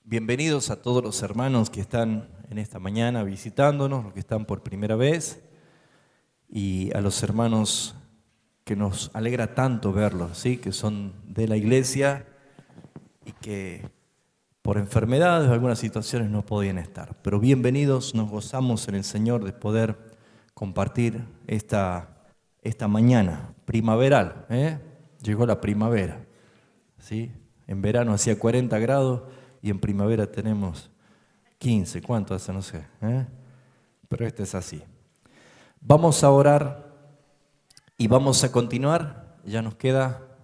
Bienvenidos a todos los hermanos que están en esta mañana visitándonos, los que están por primera vez, y a los hermanos que nos alegra tanto verlos, ¿sí? Que son de la iglesia y que por enfermedades o algunas situaciones no podían estar. Pero bienvenidos, nos gozamos en el Señor de poder compartir esta mañana primaveral, ¿eh? Llegó la primavera, ¿sí? En verano hacía 40 grados y en primavera tenemos 15, ¿cuánto hace? No sé, ¿eh? Pero este es así. Vamos a orar y vamos a continuar. Ya nos queda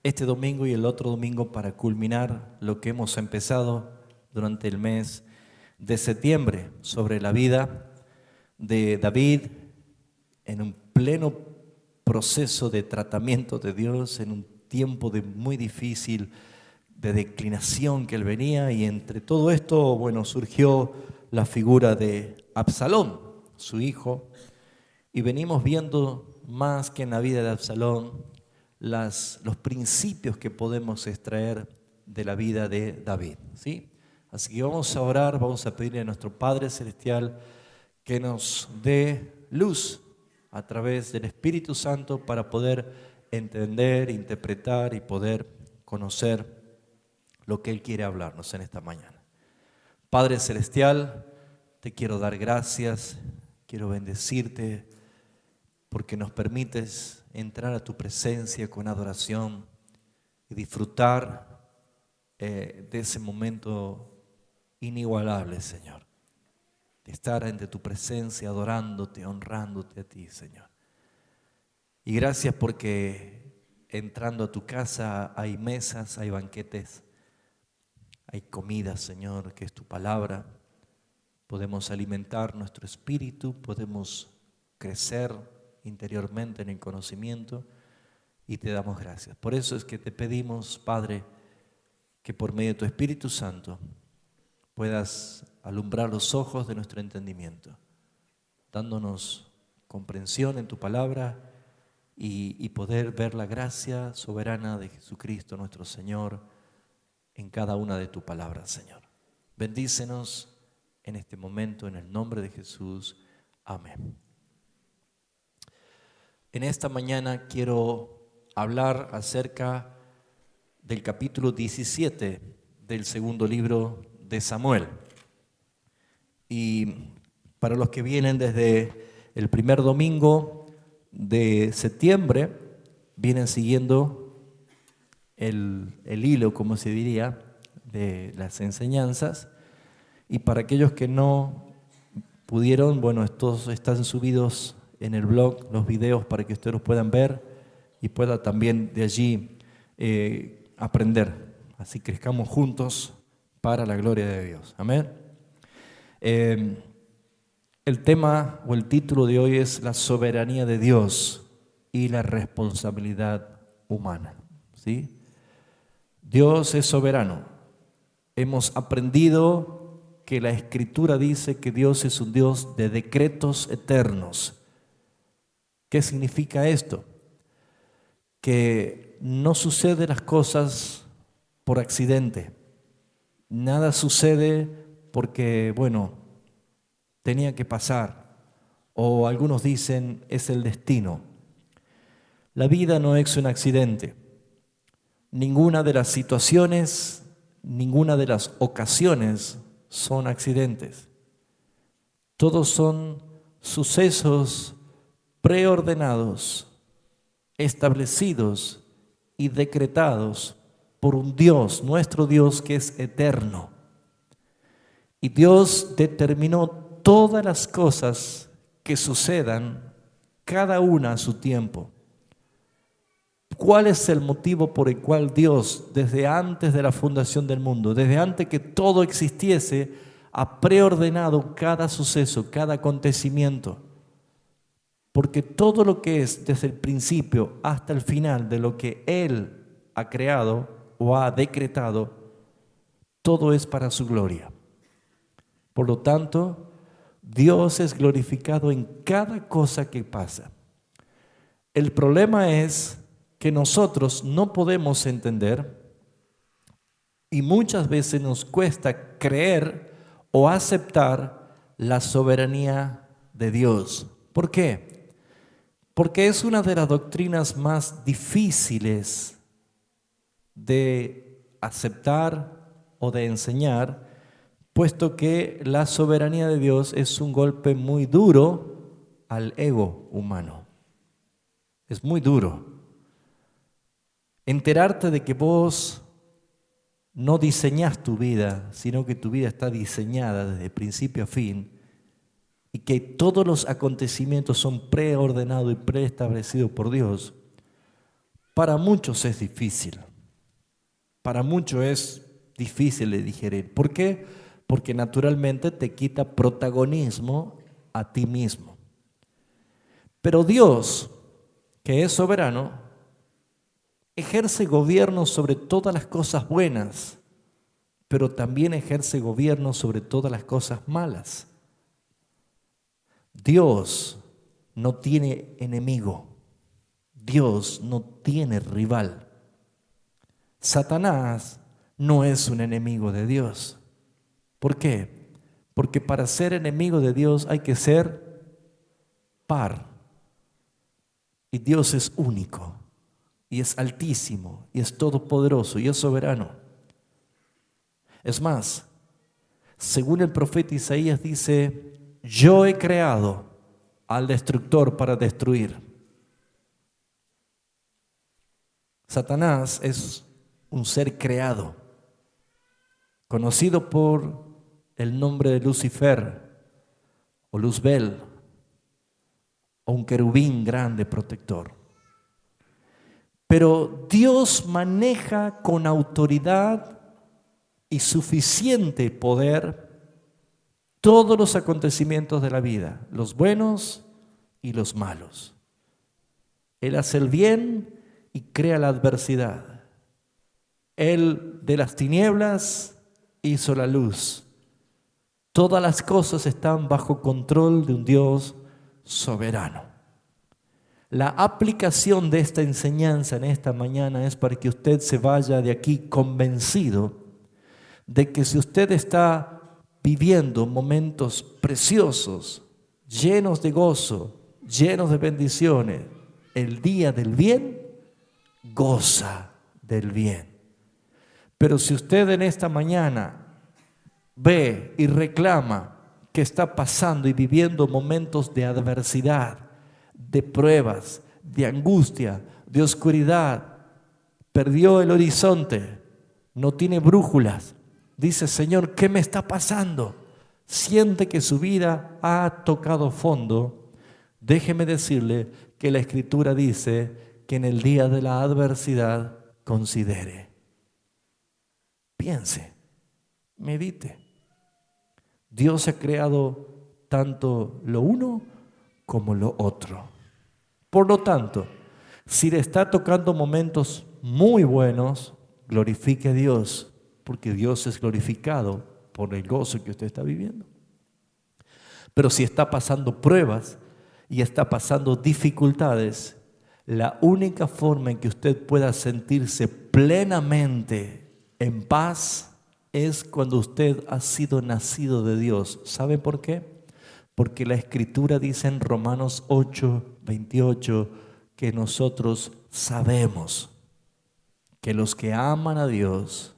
este domingo y el otro domingo para culminar lo que hemos empezado durante el mes de septiembre sobre la vida de David en un pleno proceso de tratamiento de Dios, en un tiempo muy difícil de declinación que él venía, y entre todo esto, bueno, surgió la figura de Absalón, su hijo, y venimos viendo más que en la vida de Absalón los principios que podemos extraer de la vida de David, ¿sí? Así que vamos a orar, vamos a pedirle a nuestro Padre Celestial que nos dé luz a través del Espíritu Santo para poder entender, interpretar y poder conocer lo que Él quiere hablarnos en esta mañana. Padre Celestial, te quiero dar gracias, quiero bendecirte porque nos permites entrar a tu presencia con adoración y disfrutar de ese momento inigualable, Señor, de estar ante tu presencia adorándote, honrándote a ti, Señor. Y gracias porque entrando a tu casa hay mesas, hay banquetes, hay comida, Señor, que es tu palabra. Podemos alimentar nuestro espíritu, podemos crecer interiormente en el conocimiento y te damos gracias. Por eso es que te pedimos, Padre, que por medio de tu Espíritu Santo puedas alumbrar los ojos de nuestro entendimiento, dándonos comprensión en tu palabra y poder ver la gracia soberana de Jesucristo nuestro Señor en cada una de tus palabras, Señor. Bendícenos en este momento, en el nombre de Jesús. Amén. En esta mañana quiero hablar acerca del capítulo 17 del segundo libro de Samuel. Y para los que vienen desde el primer domingo de septiembre, vienen siguiendo el hilo, como se diría, de las enseñanzas. Y para aquellos que no pudieron, bueno, estos están subidos en el blog, los videos, para que ustedes los puedan ver y puedan también de allí aprender. Así crezcamos juntos para la gloria de Dios. Amén. El tema o el título de hoy es la soberanía de Dios y la responsabilidad humana, ¿sí? Dios es soberano. Hemos aprendido que la Escritura dice que Dios es un Dios de decretos eternos. ¿Qué significa esto? Que no suceden las cosas por accidente. Nada sucede porque, bueno, tenía que pasar. O algunos dicen, es el destino. La vida no es un accidente. Ninguna de las situaciones, ninguna de las ocasiones son accidentes. Todos son sucesos preordenados, establecidos y decretados por un Dios, nuestro Dios, que es eterno. Y Dios determinó todas las cosas que sucedan, cada una a su tiempo. ¿Cuál es el motivo por el cual Dios, desde antes de la fundación del mundo, desde antes que todo existiese, ha preordenado cada suceso, cada acontecimiento? Porque todo lo que es desde el principio hasta el final de lo que Él ha creado o ha decretado, todo es para su gloria. Por lo tanto, Dios es glorificado en cada cosa que pasa. El problema es que nosotros no podemos entender Y muchas veces nos cuesta creer o aceptar la soberanía de Dios. ¿Por qué? Porque es una de las doctrinas más difíciles de aceptar o de enseñar, puesto que la soberanía de Dios es un golpe muy duro al ego humano. Es muy duro. Enterarte de que vos no diseñás tu vida, sino que tu vida está diseñada desde principio a fin y que todos los acontecimientos son preordenados y preestablecidos por Dios, para muchos es difícil. Para muchos es difícil de digerir. ¿Por qué? Porque naturalmente te quita protagonismo a ti mismo. Pero Dios, que es soberano, ejerce gobierno sobre todas las cosas buenas, pero también ejerce gobierno sobre todas las cosas malas. Dios no tiene enemigo. Dios no tiene rival. Satanás no es un enemigo de Dios. ¿Por qué? Porque para ser enemigo de Dios hay que ser par. Y Dios es único, y es altísimo, y es todopoderoso, y es soberano. Es más, según el profeta Isaías dice, yo he creado al destructor para destruir. Satanás es un ser creado, conocido por el nombre de Lucifer o Luzbel, o un querubín grande protector. Pero Dios maneja con autoridad y suficiente poder todos los acontecimientos de la vida, los buenos y los malos. Él hace el bien y crea la adversidad. Él de las tinieblas hizo la luz. Todas las cosas están bajo control de un Dios soberano. La aplicación de esta enseñanza en esta mañana es para que usted se vaya de aquí convencido de que si usted está viviendo momentos preciosos, llenos de gozo, llenos de bendiciones, el día del bien, goza del bien. Pero si usted en esta mañana ve y reclama que está pasando y viviendo momentos de adversidad, de pruebas, de angustia, de oscuridad, perdió el horizonte, no tiene brújulas, dice, Señor, ¿qué me está pasando? Siente que su vida ha tocado fondo. Déjeme decirle que la Escritura dice que en el día de la adversidad considere, piense, medite. Dios ha creado tanto lo uno como lo otro. Por lo tanto, si le está tocando momentos muy buenos, glorifique a Dios, porque Dios es glorificado por el gozo que usted está viviendo. Pero si está pasando pruebas y está pasando dificultades, la única forma en que usted pueda sentirse plenamente en paz es cuando usted ha sido nacido de Dios. ¿Sabe por qué? Porque la Escritura dice en Romanos 8:28 que nosotros sabemos que los que aman a Dios,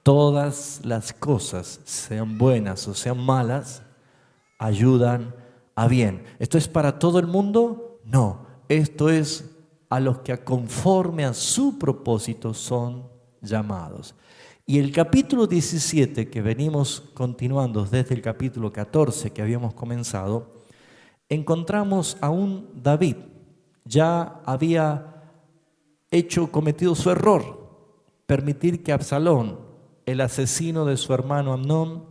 todas las cosas, sean buenas o sean malas, ayudan a bien. ¿Esto es para todo el mundo? No, esto es a los que conforme a su propósito son llamados. Y el capítulo 17, que venimos continuando desde el capítulo 14 que habíamos comenzado, encontramos a un David. Ya había cometido su error, permitir que Absalón, el asesino de su hermano Amnón,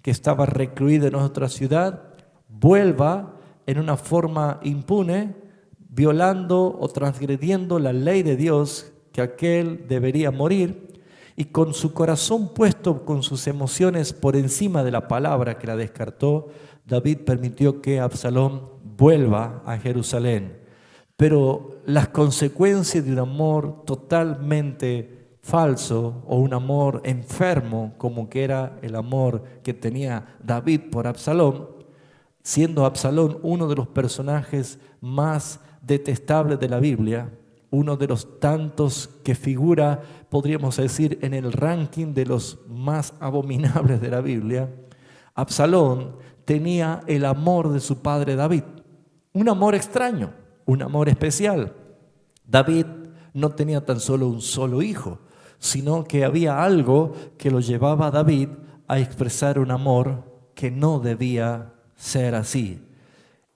que estaba recluido en otra ciudad, vuelva en una forma impune, violando o transgrediendo la ley de Dios, que aquel debería morir. Y con su corazón puesto, con sus emociones por encima de la palabra que la descartó, David permitió que Absalón vuelva a Jerusalén. Pero las consecuencias de un amor totalmente falso o un amor enfermo, como que era el amor que tenía David por Absalón, siendo Absalón uno de los personajes más detestables de la Biblia, uno de los tantos que figura, podríamos decir, en el ranking de los más abominables de la Biblia. Absalón tenía el amor de su padre David, un amor extraño, un amor especial. David no tenía tan solo un solo hijo, sino que había algo que lo llevaba a David a expresar un amor que no debía ser así.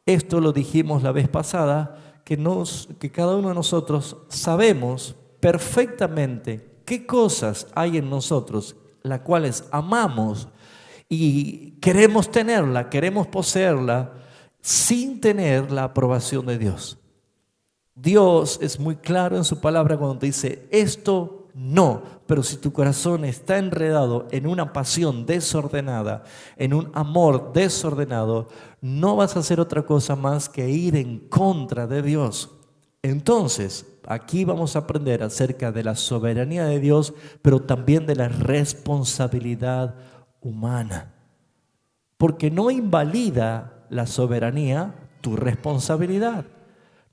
Esto lo dijimos la vez pasada, que cada uno de nosotros sabemos perfectamente qué cosas hay en nosotros, las cuales amamos y queremos tenerla, queremos poseerla, sin tener la aprobación de Dios. Dios es muy claro en su palabra cuando te dice, esto no, pero si tu corazón está enredado en una pasión desordenada, en un amor desordenado, no vas a hacer otra cosa más que ir en contra de Dios. Entonces, aquí vamos a aprender acerca de la soberanía de Dios, pero también de la responsabilidad humana. Porque no invalida la soberanía tu responsabilidad.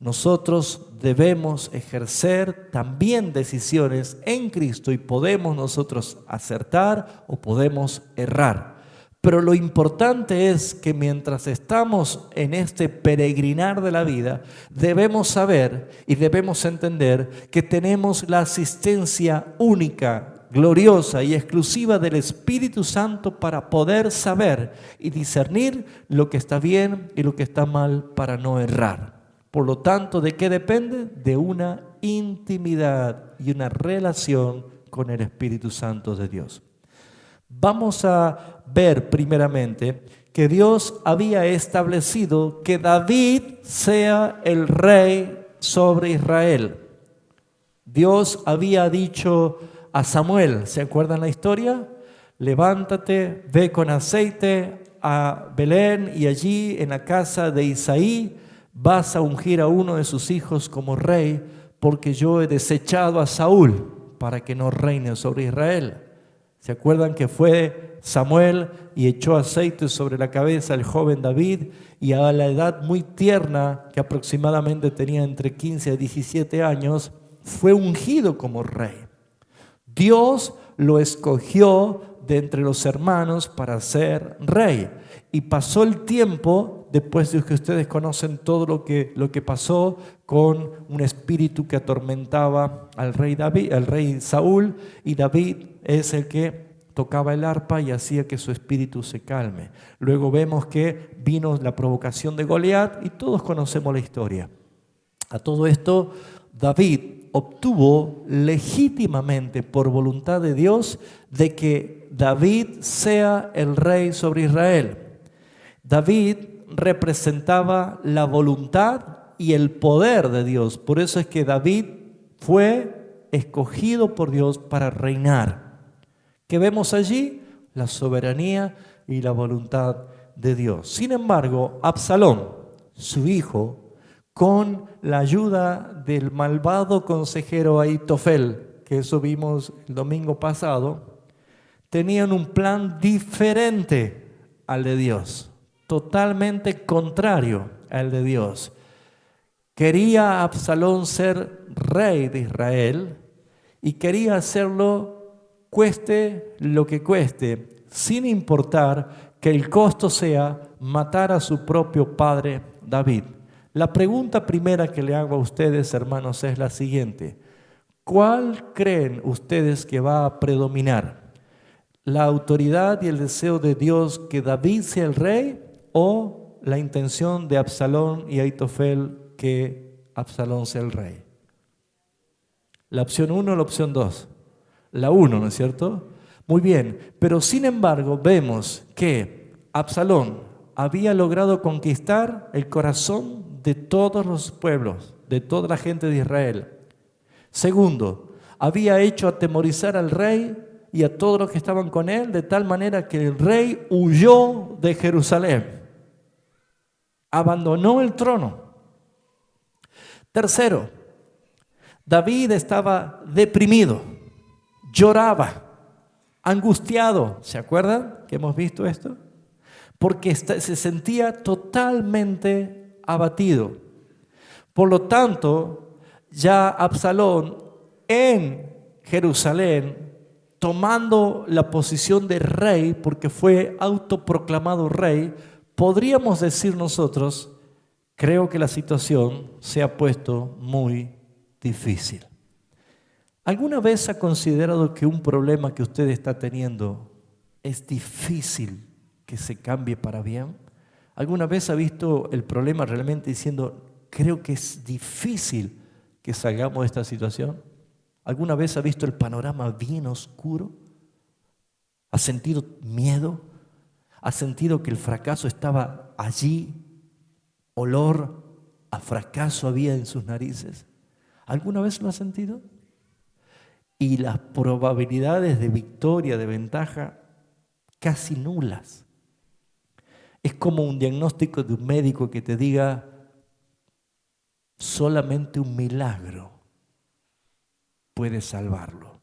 Nosotros debemos ejercer también decisiones en Cristo y podemos nosotros acertar o podemos errar. Pero lo importante es que mientras estamos en este peregrinar de la vida, debemos saber y debemos entender que tenemos la asistencia única, gloriosa y exclusiva del Espíritu Santo para poder saber y discernir lo que está bien y lo que está mal para no errar. Por lo tanto, ¿de qué depende? De una intimidad y una relación con el Espíritu Santo de Dios. Vamos a ver primeramente que Dios había establecido que David sea el rey sobre Israel. Dios había dicho a Samuel, ¿se acuerdan la historia? Levántate, ve con aceite a Belén y allí en la casa de Isaí vas a ungir a uno de sus hijos como rey, porque yo he desechado a Saúl para que no reine sobre Israel. ¿Se acuerdan que fue Samuel y echó aceite sobre la cabeza del joven David y a la edad muy tierna, que aproximadamente tenía entre 15 y 17 años, fue ungido como rey? Dios lo escogió de entre los hermanos para ser rey. Y pasó el tiempo, después de que ustedes conocen todo lo que pasó con un espíritu que atormentaba al rey David, al rey Saúl, y David es el que tocaba el arpa y hacía que su espíritu se calme. Luego vemos que vino la provocación de Goliat y todos conocemos la historia. A todo esto, David obtuvo legítimamente por voluntad de Dios de que David sea el rey sobre Israel. David representaba la voluntad y el poder de Dios. Por eso es que David fue escogido por Dios para reinar. ¿Qué vemos allí? La soberanía y la voluntad de Dios. Sin embargo, Absalón, su hijo, con la ayuda del malvado consejero Ahitofel, que eso vimos el domingo pasado, tenían un plan diferente al de Dios, totalmente contrario al de Dios. Quería Absalón ser rey de Israel y quería hacerlo cueste lo que cueste, sin importar que el costo sea matar a su propio padre David. La pregunta primera que le hago a ustedes, hermanos, es la siguiente. ¿Cuál creen ustedes que va a predominar? ¿La autoridad y el deseo de Dios que David sea el rey o la intención de Absalón y Ahitofel que Absalón sea el rey? ¿La opción 1 o la opción 2? La 1, ¿no es cierto? Muy bien, pero sin embargo vemos que Absalón había logrado conquistar el corazón de todos los pueblos, de toda la gente de Israel. Segundo, había hecho atemorizar al rey y a todos los que estaban con él, de tal manera que el rey huyó de Jerusalén, abandonó el trono. Tercero, David estaba deprimido. lloraba, angustiado. ¿Se acuerdan que hemos visto esto? Porque se sentía totalmente abatido. Por lo tanto, ya Absalón en Jerusalén, tomando la posición de rey, porque fue autoproclamado rey, podríamos decir nosotros, creo que la situación se ha puesto muy difícil. ¿Alguna vez ha considerado que un problema que usted está teniendo es difícil que se cambie para bien? ¿Alguna vez ha visto el problema realmente diciendo, creo que es difícil que salgamos de esta situación? ¿Alguna vez ha visto el panorama bien oscuro? ¿Ha sentido miedo? ¿Ha sentido que el fracaso estaba allí? ¿Olor a fracaso había en sus narices? ¿Alguna vez lo ha sentido? Y las probabilidades de victoria, de ventaja, casi nulas. Es como un diagnóstico de un médico que te diga, solamente un milagro puede salvarlo.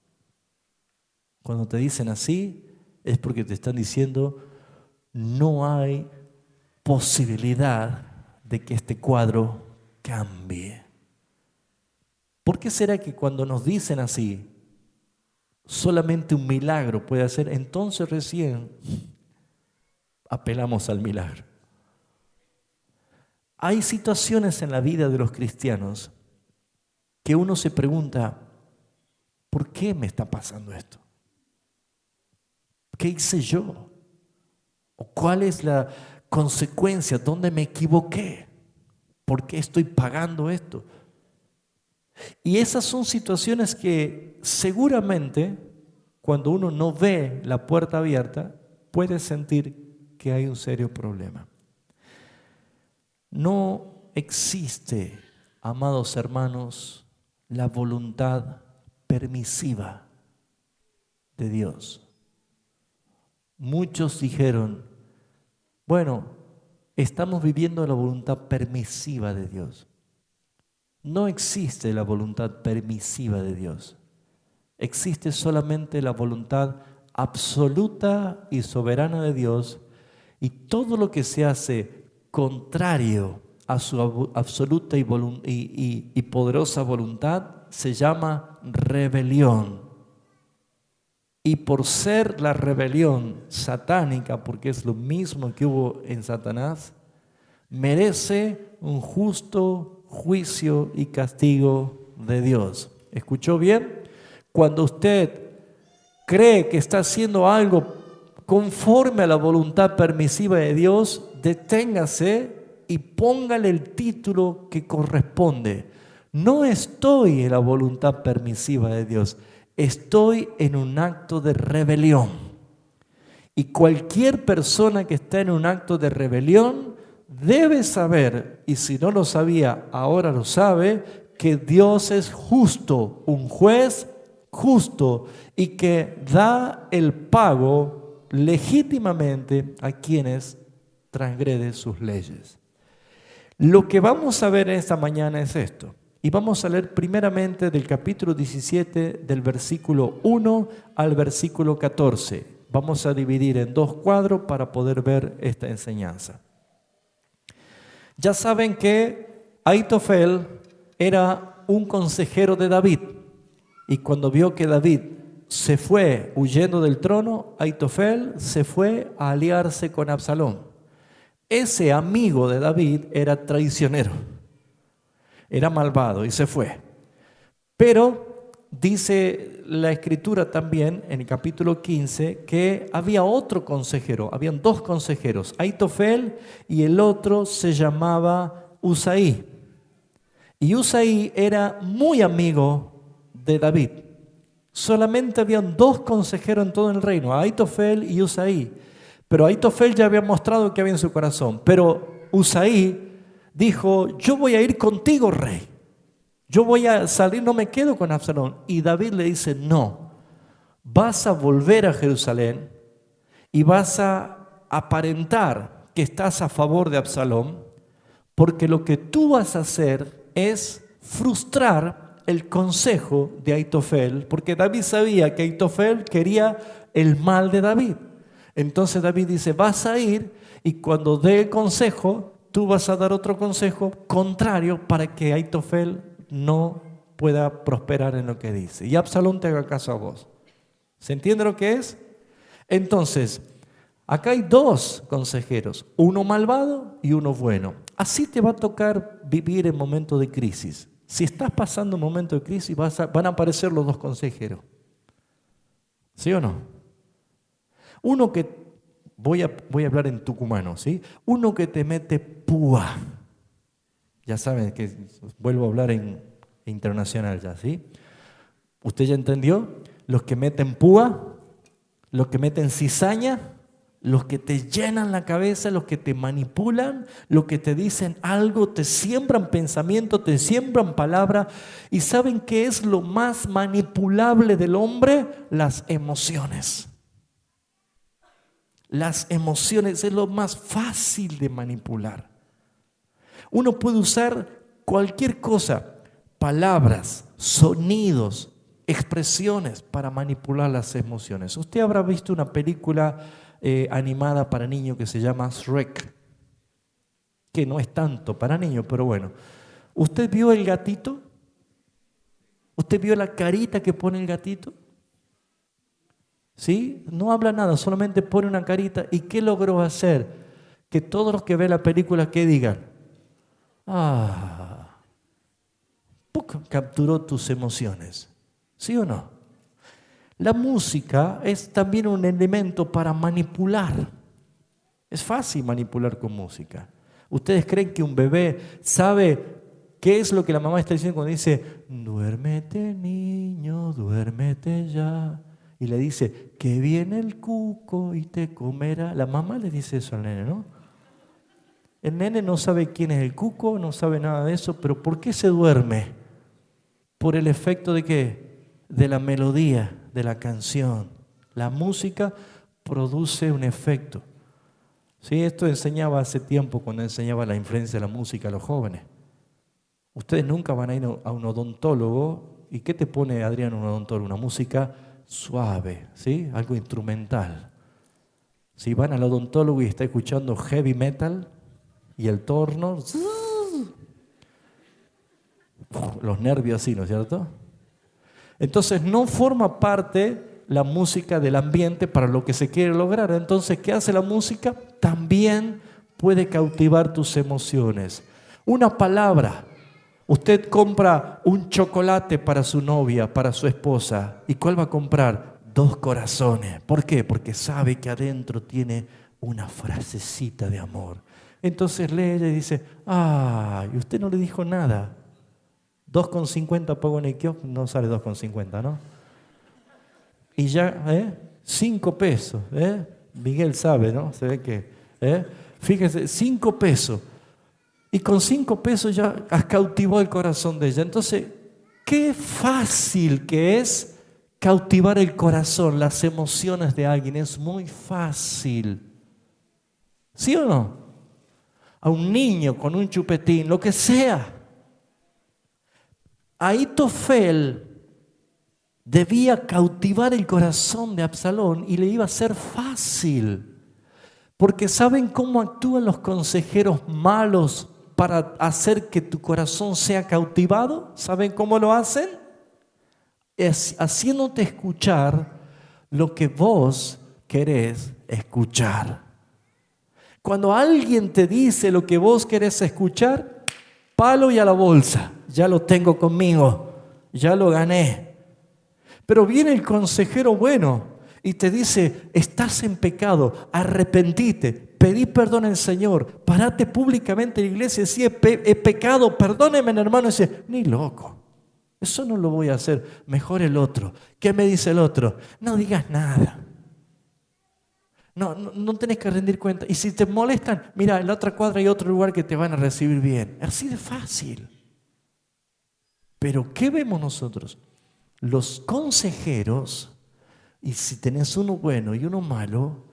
Cuando te dicen así, es porque te están diciendo, no hay posibilidad de que este cuadro cambie. ¿Por qué será que cuando nos dicen así, solamente un milagro puede hacer, entonces recién apelamos al milagro? Hay situaciones en la vida de los cristianos que uno se pregunta, ¿por qué me está pasando esto? ¿Qué hice yo? ¿O cuál es la consecuencia? ¿Dónde me equivoqué? ¿Por qué estoy pagando esto? Y esas son situaciones que seguramente cuando uno no ve la puerta abierta puede sentir que hay un serio problema. No existe, amados hermanos, la voluntad permisiva de Dios. Muchos dijeron, bueno, estamos viviendo la voluntad permisiva de Dios. No existe la voluntad permisiva de Dios. Existe solamente la voluntad absoluta y soberana de Dios, y todo lo que se hace contrario a su absoluta y poderosa voluntad se llama rebelión. Y por ser la rebelión satánica, porque es lo mismo que hubo en Satanás, merece un justo juicio y castigo de Dios. ¿Escuchó bien? Cuando usted cree que está haciendo algo conforme a la voluntad permisiva de Dios, deténgase y póngale el título que corresponde. No estoy en la voluntad permisiva de Dios, estoy en un acto de rebelión. Y cualquier persona que está en un acto de rebelión debe saber, y si no lo sabía, ahora lo sabe, que Dios es justo, un juez justo, y que da el pago legítimamente a quienes transgreden sus leyes. Lo que vamos a ver esta mañana es esto. Y vamos a leer primeramente del capítulo 17, del versículo 1 al versículo 14. Vamos a dividir en dos cuadros para poder ver esta enseñanza. Ya saben que Ahitofel era un consejero de David. Y cuando vio que David se fue huyendo del trono, Ahitofel se fue a aliarse con Absalón. Ese amigo de David era traicionero. Era malvado y se fue. Pero dice la Escritura también en el capítulo 15 que había otro consejero, habían dos consejeros, Ahitofel y el otro se llamaba Usaí. Y Usaí era muy amigo de David. Solamente habían dos consejeros en todo el reino, Ahitofel y Usaí. Pero Ahitofel ya había mostrado que había en su corazón. Pero Usaí dijo, yo voy a ir contigo, rey. Yo voy a salir, no me quedo con Absalón. Y David le dice, no, vas a volver a Jerusalén y vas a aparentar que estás a favor de Absalón, porque lo que tú vas a hacer es frustrar el consejo de Aitofel, porque David sabía que Aitofel quería el mal de David. Entonces David dice, vas a ir y cuando dé el consejo, tú vas a dar otro consejo contrario para que Aitofel no pueda prosperar en lo que dice. Y Absalón te haga caso a vos. ¿Se entiende lo que es? Entonces, acá hay dos consejeros, uno malvado y uno bueno. Así te va a tocar vivir en momentos de crisis. Si estás pasando un momento de crisis, van a aparecer los dos consejeros. ¿Sí o no? Uno que, voy a hablar en tucumano, ¿sí? Uno que te mete púa. Ya saben que vuelvo a hablar en internacional ya, ¿sí? ¿Usted ya entendió? Los que meten púa, los que meten cizaña, los que te llenan la cabeza, los que te manipulan, los que te dicen algo, te siembran pensamiento, te siembran palabra. ¿Y saben qué es lo más manipulable del hombre? Las emociones. Las emociones es lo más fácil de manipular. Uno puede usar cualquier cosa, palabras, sonidos, expresiones para manipular las emociones. Usted habrá visto una película animada para niños que se llama Shrek, que no es tanto para niños, pero bueno. ¿Usted vio el gatito? ¿Usted vio la carita que pone el gatito? ¿Sí? No habla nada, solamente pone una carita. ¿Y qué logró hacer? Que todos los que ven la película, ¿qué digan? Capturó tus emociones. ¿Sí o no? La música es también un elemento para manipular. Es fácil manipular con música. ¿Ustedes creen que un bebé sabe qué es lo que la mamá está diciendo cuando dice, duérmete niño, duérmete ya? Y le dice, que viene el cuco y te comerá. La mamá le dice eso al nene, ¿no? El nene no sabe quién es el cuco, no sabe nada de eso, pero ¿por qué se duerme? Por el efecto de ¿qué? De la melodía, de la canción. La música produce un efecto. Sí, esto enseñaba hace tiempo cuando enseñaba la influencia de la música a los jóvenes. Ustedes nunca van a ir a un odontólogo. ¿Y qué te pone, Adrián, un odontólogo? Una música suave, ¿sí? Algo instrumental. Si van al odontólogo y está escuchando heavy metal y el torno, los nervios así, ¿no es cierto? Entonces no forma parte la música del ambiente para lo que se quiere lograr. Entonces, ¿qué hace la música? También puede cautivar tus emociones. Una palabra. Usted compra un chocolate para su novia, para su esposa. ¿Y cuál va a comprar? 2 corazones. ¿Por qué? Porque sabe que adentro tiene una frasecita de amor. Entonces lee ella y dice, y usted no le dijo nada. 2,50 pago en el kiosco, no sale 2,50, ¿no? Y ya, 5 pesos, Miguel sabe, ¿no? Se ve que, fíjese, 5 pesos. Y con 5 pesos ya has cautivado el corazón de ella. Entonces, qué fácil que es cautivar el corazón, las emociones de alguien. Es muy fácil. ¿Sí o no? A un niño con un chupetín, lo que sea. Aitofel debía cautivar el corazón de Absalón y le iba a ser fácil. Porque ¿saben cómo actúan los consejeros malos para hacer que tu corazón sea cautivado? ¿Saben cómo lo hacen? Es haciéndote escuchar lo que vos querés escuchar. Cuando alguien te dice lo que vos querés escuchar, palo y a la bolsa, ya lo tengo conmigo, ya lo gané. Pero viene el consejero bueno y te dice, estás en pecado, arrepentite, pedí perdón al Señor, parate públicamente en la iglesia y decía, he pecado, perdóneme hermano, y dice, ni loco, eso no lo voy a hacer, mejor el otro. ¿Qué me dice el otro? No digas nada. No tenés que rendir cuenta. Y si te molestan, mira, en la otra cuadra hay otro lugar que te van a recibir bien. Así de fácil. Pero ¿qué vemos nosotros? Los consejeros, y si tenés uno bueno y uno malo,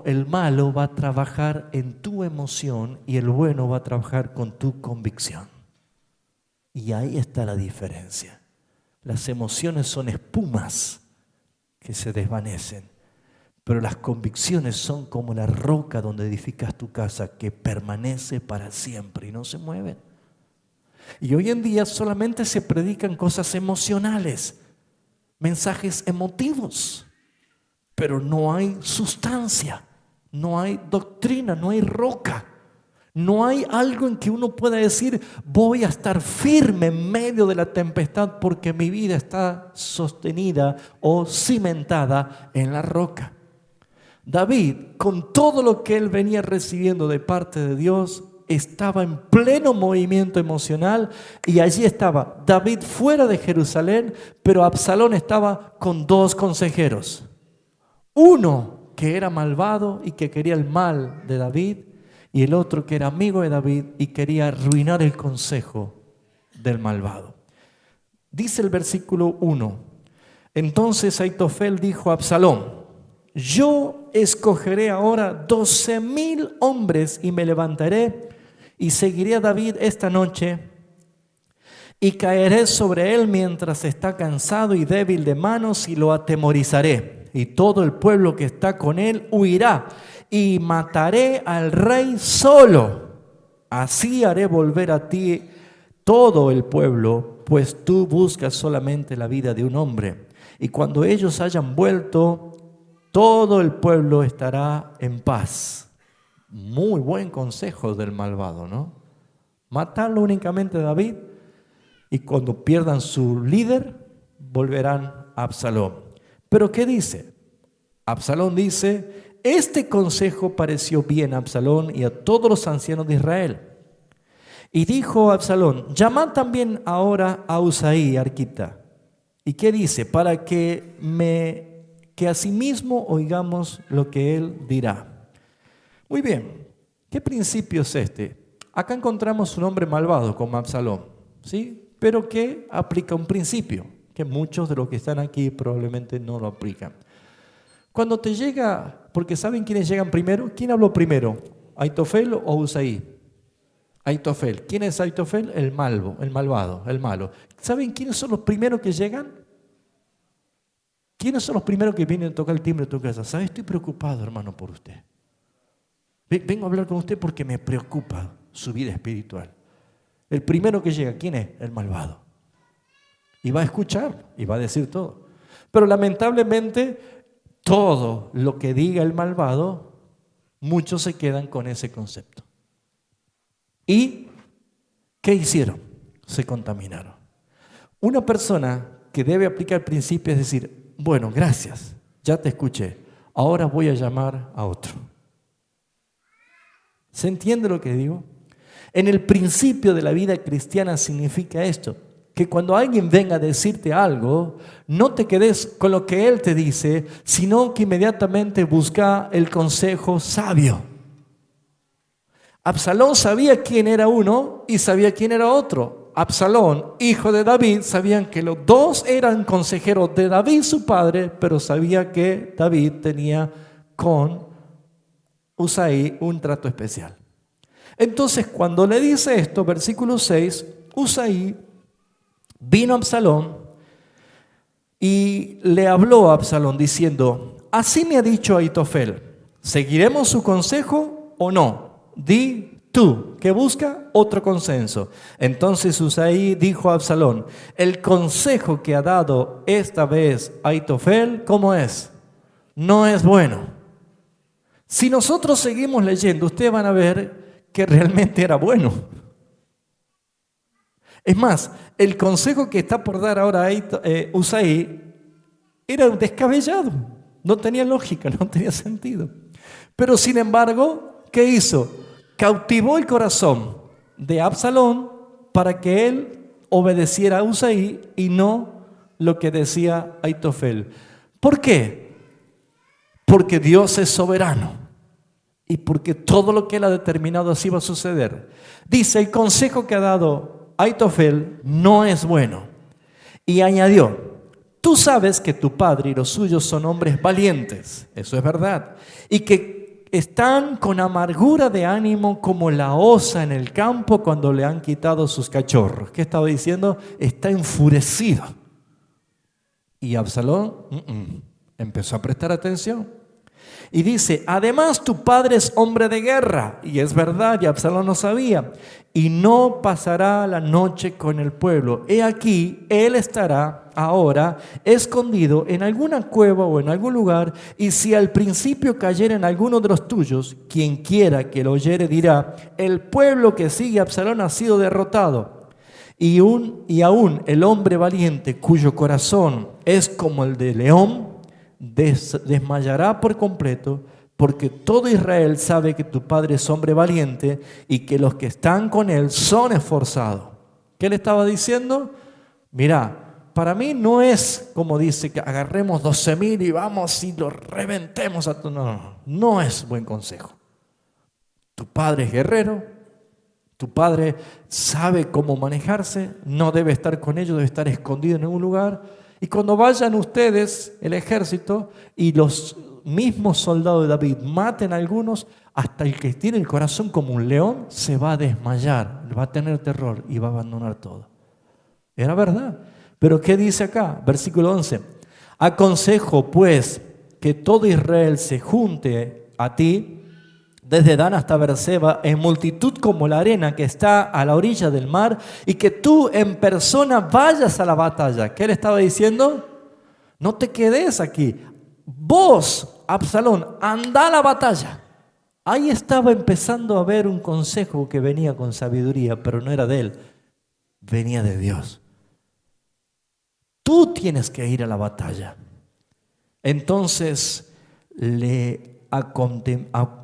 el malo va a trabajar en tu emoción y el bueno va a trabajar con tu convicción. Y ahí está la diferencia. Las emociones son espumas que se desvanecen, pero las convicciones son como la roca donde edificas tu casa, que permanece para siempre y no se mueven. Y hoy en día solamente se predican cosas emocionales, mensajes emotivos, pero no hay sustancia, no hay doctrina, no hay roca. No hay algo en que uno pueda decir, voy a estar firme en medio de la tempestad porque mi vida está sostenida o cimentada en la roca. David, con todo lo que él venía recibiendo de parte de Dios, estaba en pleno movimiento emocional y allí estaba David fuera de Jerusalén, pero Absalón estaba con dos consejeros. Uno que era malvado y que quería el mal de David, y el otro que era amigo de David y quería arruinar el consejo del malvado. Dice el versículo 1, entonces Aitofel dijo a Absalón, yo escogeré ahora 12,000 hombres y me levantaré y seguiré a David esta noche y caeré sobre él mientras está cansado y débil de manos y lo atemorizaré. Y todo el pueblo que está con él huirá y mataré al rey solo. Así haré volver a ti todo el pueblo, pues tú buscas solamente la vida de un hombre. Y cuando ellos hayan vuelto, todo el pueblo estará en paz. Muy buen consejo del malvado, ¿no? Matarlo únicamente a David y cuando pierdan su líder, volverán a Absalón. Pero ¿qué dice? Absalón dice, este consejo pareció bien a Absalón y a todos los ancianos de Israel. Y dijo Absalón, llamad también ahora a Usaí, arquita. ¿Y qué dice? Para que asimismo oigamos lo que él dirá. Muy bien, ¿qué principio es este? Acá encontramos un hombre malvado como Absalón, ¿sí? Pero que aplica un principio, que muchos de los que están aquí probablemente no lo aplican. Cuando te llega, porque ¿saben quiénes llegan primero? ¿Quién habló primero? ¿Aitofel o Usaí? Aitofel. ¿Quién es Aitofel? El malvado, el malo. ¿Saben quiénes son los primeros que llegan? ¿Quiénes son los primeros que vienen a tocar el timbre de tu casa? ¿Sabes? Estoy preocupado, hermano, por usted. Vengo a hablar con usted porque me preocupa su vida espiritual. El primero que llega, ¿quién es? El malvado. Y va a escuchar y va a decir todo. Pero lamentablemente, todo lo que diga el malvado, muchos se quedan con ese concepto. ¿Y qué hicieron? Se contaminaron. Una persona que debe aplicar el principio es decir, bueno, gracias, ya te escuché, ahora voy a llamar a otro. ¿Se entiende lo que digo? En el principio de la vida cristiana significa esto, que cuando alguien venga a decirte algo, no te quedes con lo que él te dice, sino que inmediatamente busca el consejo sabio. Absalón sabía quién era uno y sabía quién era otro. Absalón, hijo de David, sabían que los dos eran consejeros de David, su padre, pero sabía que David tenía con Usaí un trato especial. Entonces, cuando le dice esto, versículo 6, Usaí vino a Absalón y le habló a Absalón diciendo, así me ha dicho Aitofel, ¿seguiremos su consejo o no? Di tú, que busca otro consenso. Entonces Usaí dijo a Absalón, el consejo que ha dado esta vez Aitofel, ¿cómo es? No es bueno. Si nosotros seguimos leyendo, ustedes van a ver que realmente era bueno. Es más, el consejo que está por dar ahora Usaí era descabellado, no tenía lógica, no tenía sentido. Pero sin embargo, ¿qué hizo? Cautivó el corazón de Absalón para que él obedeciera a Usaí y no lo que decía Aitofel. ¿Por qué? Porque Dios es soberano. Y porque todo lo que él ha determinado así va a suceder. Dice, el consejo que ha dado Aitofel no es bueno. Y añadió, tú sabes que tu padre y los suyos son hombres valientes, eso es verdad. Y que están con amargura de ánimo como la osa en el campo cuando le han quitado sus cachorros. ¿Qué estaba diciendo? Está enfurecido. Y Absalón empezó a prestar atención. Y dice, además tu padre es hombre de guerra. Y es verdad, y Absalón lo sabía. Y no pasará la noche con el pueblo. He aquí, él estará ahora escondido en alguna cueva o en algún lugar. Y si al principio cayera en alguno de los tuyos, quien quiera que lo oyere dirá, el pueblo que sigue a Absalón ha sido derrotado. Y aún el hombre valiente, cuyo corazón es como el de león, desmayará por completo, porque todo Israel sabe que tu padre es hombre valiente y que los que están con él son esforzados. ¿Qué le estaba diciendo? Mira, para mí no es como dice que agarremos 12,000 y vamos y los reventemos a todos. No es buen consejo. Tu padre es guerrero, tu padre sabe cómo manejarse, no debe estar con ellos, debe estar escondido en algún lugar. Y cuando vayan ustedes, el ejército, y los mismos soldados de David maten a algunos, hasta el que tiene el corazón como un león se va a desmayar, va a tener terror y va a abandonar todo. Era verdad. Pero ¿qué dice acá? Versículo 11. Aconsejo pues que todo Israel se junte a ti, desde Dan hasta Beerseba, en multitud como la arena que está a la orilla del mar, y que tú en persona vayas a la batalla. ¿Qué le estaba diciendo? No te quedes aquí. Vos, Absalón, anda a la batalla. Ahí estaba empezando a ver un consejo que venía con sabiduría, pero no era de él, venía de Dios. Tú tienes que ir a la batalla. Entonces le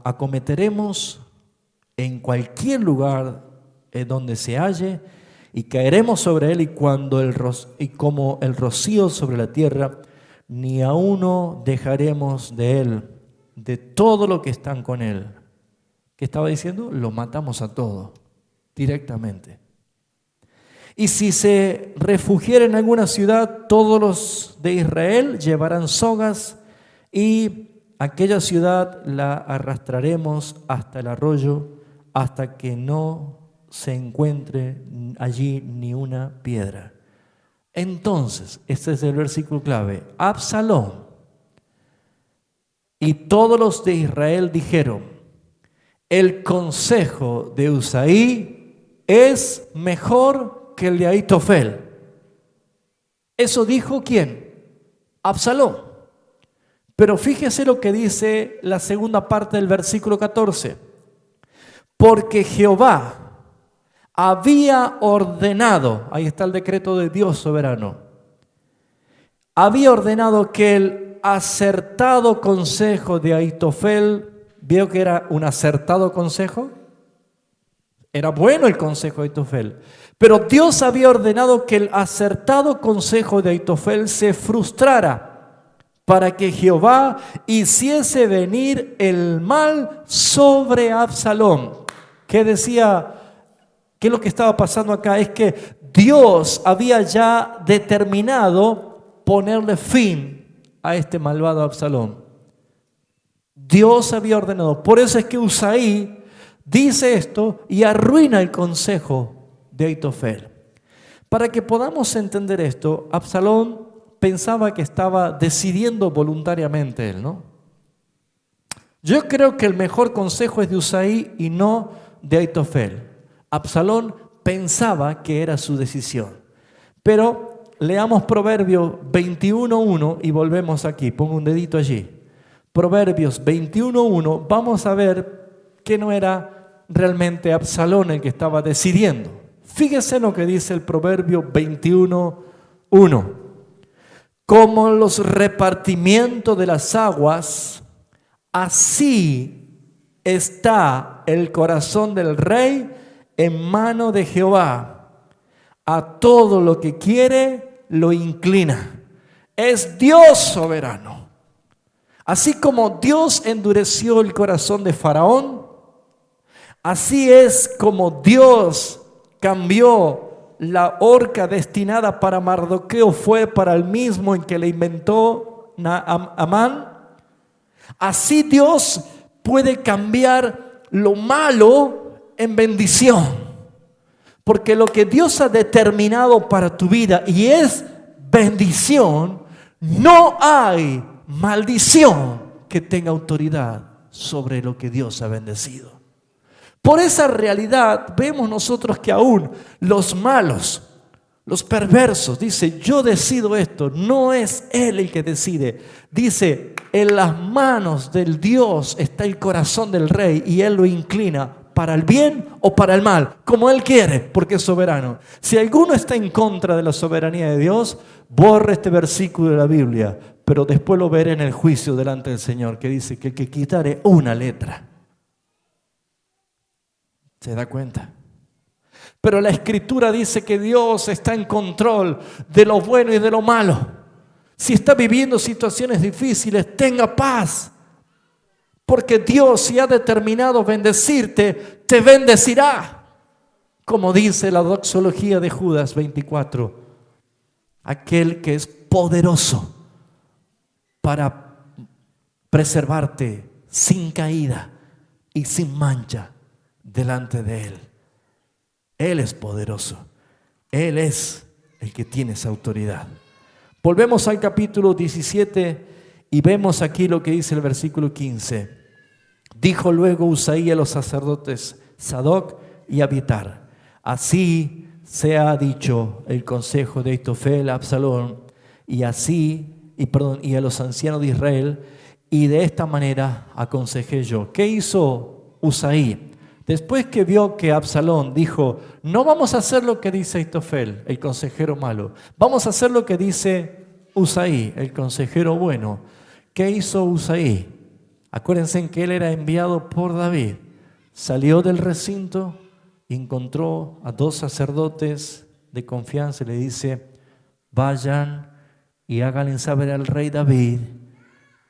acometeremos en cualquier lugar donde se halle y caeremos sobre él, y como el rocío sobre la tierra, ni a uno dejaremos de él, de todo lo que están con él. ¿Qué estaba diciendo? Lo matamos a todo directamente. Y si se refugiara en alguna ciudad, todos los de Israel llevarán sogas, y aquella ciudad la arrastraremos hasta el arroyo, hasta que no se encuentre allí ni una piedra. Entonces, este es el versículo clave. Absalón y todos los de Israel dijeron, el consejo de Usaí es mejor que el de Ahitofel. ¿Eso dijo quién? Absalón. Pero fíjese lo que dice la segunda parte del versículo 14. Porque Jehová había ordenado, ahí está el decreto de Dios soberano, había ordenado que el acertado consejo de Ahitofel, ¿vio que era un acertado consejo? Era bueno el consejo de Ahitofel, pero Dios había ordenado que el acertado consejo de Ahitofel se frustrara, para que Jehová hiciese venir el mal sobre Absalón. ¿Qué decía? ¿Qué es lo que estaba pasando acá? Es que Dios había ya determinado ponerle fin a este malvado Absalón. Dios había ordenado. Por eso es que Usaí dice esto y arruina el consejo de Ahitofel. Para que podamos entender esto, Absalón pensaba que estaba decidiendo voluntariamente él, ¿no? Yo creo que el mejor consejo es de Usaí y no de Ahitofel. Absalón pensaba que era su decisión. Pero leamos Proverbios 21:1 y volvemos aquí. Pongo un dedito allí. Proverbios 21:1, vamos a ver que no era realmente Absalón el que estaba decidiendo. Fíjese lo que dice el Proverbio 21:1. Como los repartimientos de las aguas, así está el corazón del rey en mano de Jehová. A todo lo que quiere lo inclina. Es Dios soberano. Así como Dios endureció el corazón de Faraón, así es como Dios cambió la horca destinada para Mardoqueo, fue para el mismo en que le inventó Amán. Así Dios puede cambiar lo malo en bendición. Porque lo que Dios ha determinado para tu vida y es bendición, no hay maldición que tenga autoridad sobre lo que Dios ha bendecido. Por esa realidad vemos nosotros que aún los malos, los perversos, dice, yo decido esto, no es Él el que decide. Dice, en las manos del Dios está el corazón del rey y Él lo inclina para el bien o para el mal, como Él quiere, porque es soberano. Si alguno está en contra de la soberanía de Dios, borre este versículo de la Biblia, pero después lo veré en el juicio delante del Señor, que dice que el que quitare una letra, ¿se da cuenta? Pero la Escritura dice que Dios está en control de lo bueno y de lo malo. Si está viviendo situaciones difíciles, tenga paz. Porque Dios, si ha determinado bendecirte, te bendecirá. Como dice la doxología de Judas 24. Aquel que es poderoso para preservarte sin caída y sin mancha delante de Él. Él es poderoso. Él es el que tiene esa autoridad. Volvemos al capítulo 17 y vemos aquí lo que dice el versículo 15. Dijo luego Usaí a los sacerdotes Sadoc y Abiatar: así se ha dicho el consejo de Ahitofel a Absalón y a los ancianos de Israel, y de esta manera aconsejé yo. ¿Qué hizo Usaí? Después que vio que Absalón dijo, no vamos a hacer lo que dice Ahitofel, el consejero malo, vamos a hacer lo que dice Usaí, el consejero bueno. ¿Qué hizo Usaí? Acuérdense en que él era enviado por David. Salió del recinto, encontró a dos sacerdotes de confianza y le dice, vayan y háganle saber al rey David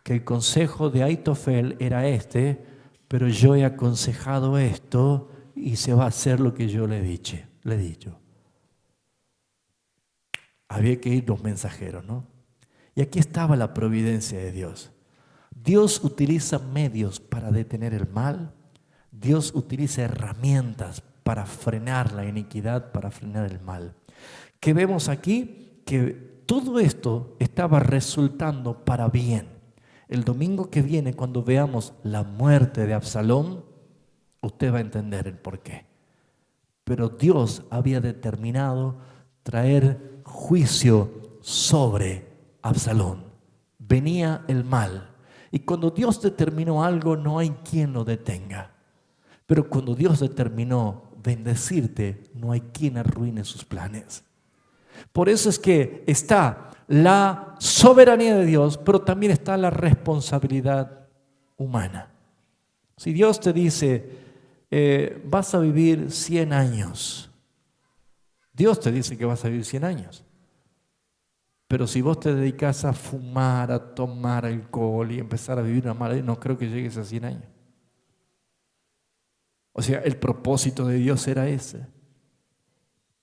que el consejo de Ahitofel era este, pero yo he aconsejado esto y se va a hacer lo que yo le he dicho. Había que ir los mensajeros, ¿no? Y aquí estaba la providencia de Dios. Dios utiliza medios para detener el mal. Dios utiliza herramientas para frenar la iniquidad, para frenar el mal. ¿Qué vemos aquí? Que todo esto estaba resultando para bien. El domingo que viene, cuando veamos la muerte de Absalón, usted va a entender el porqué. Pero Dios había determinado traer juicio sobre Absalón. Venía el mal. Y cuando Dios determinó algo, no hay quien lo detenga. Pero cuando Dios determinó bendecirte, no hay quien arruine sus planes. Por eso es que está la soberanía de Dios, pero también está la responsabilidad humana. Si Dios te dice, vas a vivir 100 años, Dios te dice que vas a vivir 100 años. Pero si vos te dedicas a fumar, a tomar alcohol y empezar a vivir una mala vida, no creo que llegues a 100 años. O sea, el propósito de Dios era ese.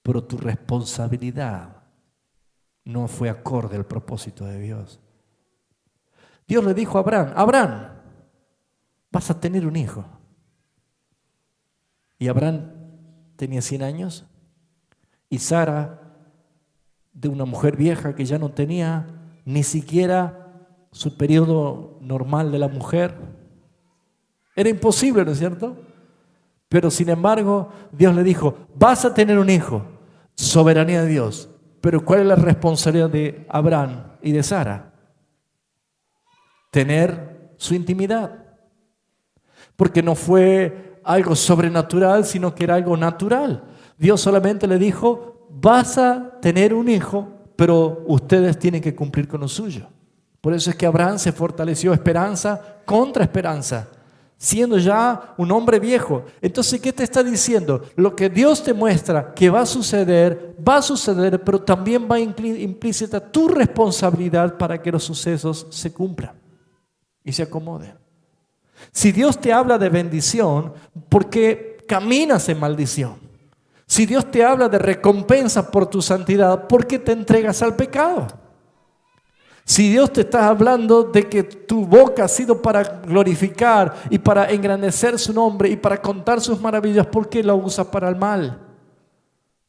Pero tu responsabilidad no fue acorde al propósito de Dios. Dios le dijo a Abraham, Abraham, vas a tener un hijo. Y Abraham tenía 100 años y Sara, de una mujer vieja que ya no tenía ni siquiera su periodo normal de la mujer. Era imposible, ¿no es cierto? Pero sin embargo, Dios le dijo, vas a tener un hijo, soberanía de Dios. Pero ¿cuál es la responsabilidad de Abraham y de Sara? Tener su intimidad. Porque no fue algo sobrenatural, sino que era algo natural. Dios solamente le dijo, vas a tener un hijo, pero ustedes tienen que cumplir con lo suyo. Por eso es que Abraham se fortaleció esperanza contra esperanza, siendo ya un hombre viejo. Entonces, ¿qué te está diciendo? Lo que Dios te muestra que va a suceder, pero también va implícita tu responsabilidad para que los sucesos se cumplan y se acomoden. Si Dios te habla de bendición, ¿por qué caminas en maldición? Si Dios te habla de recompensa por tu santidad, ¿por qué te entregas al pecado? Si Dios te está hablando de que tu boca ha sido para glorificar y para engrandecer su nombre y para contar sus maravillas, ¿por qué la usa para el mal?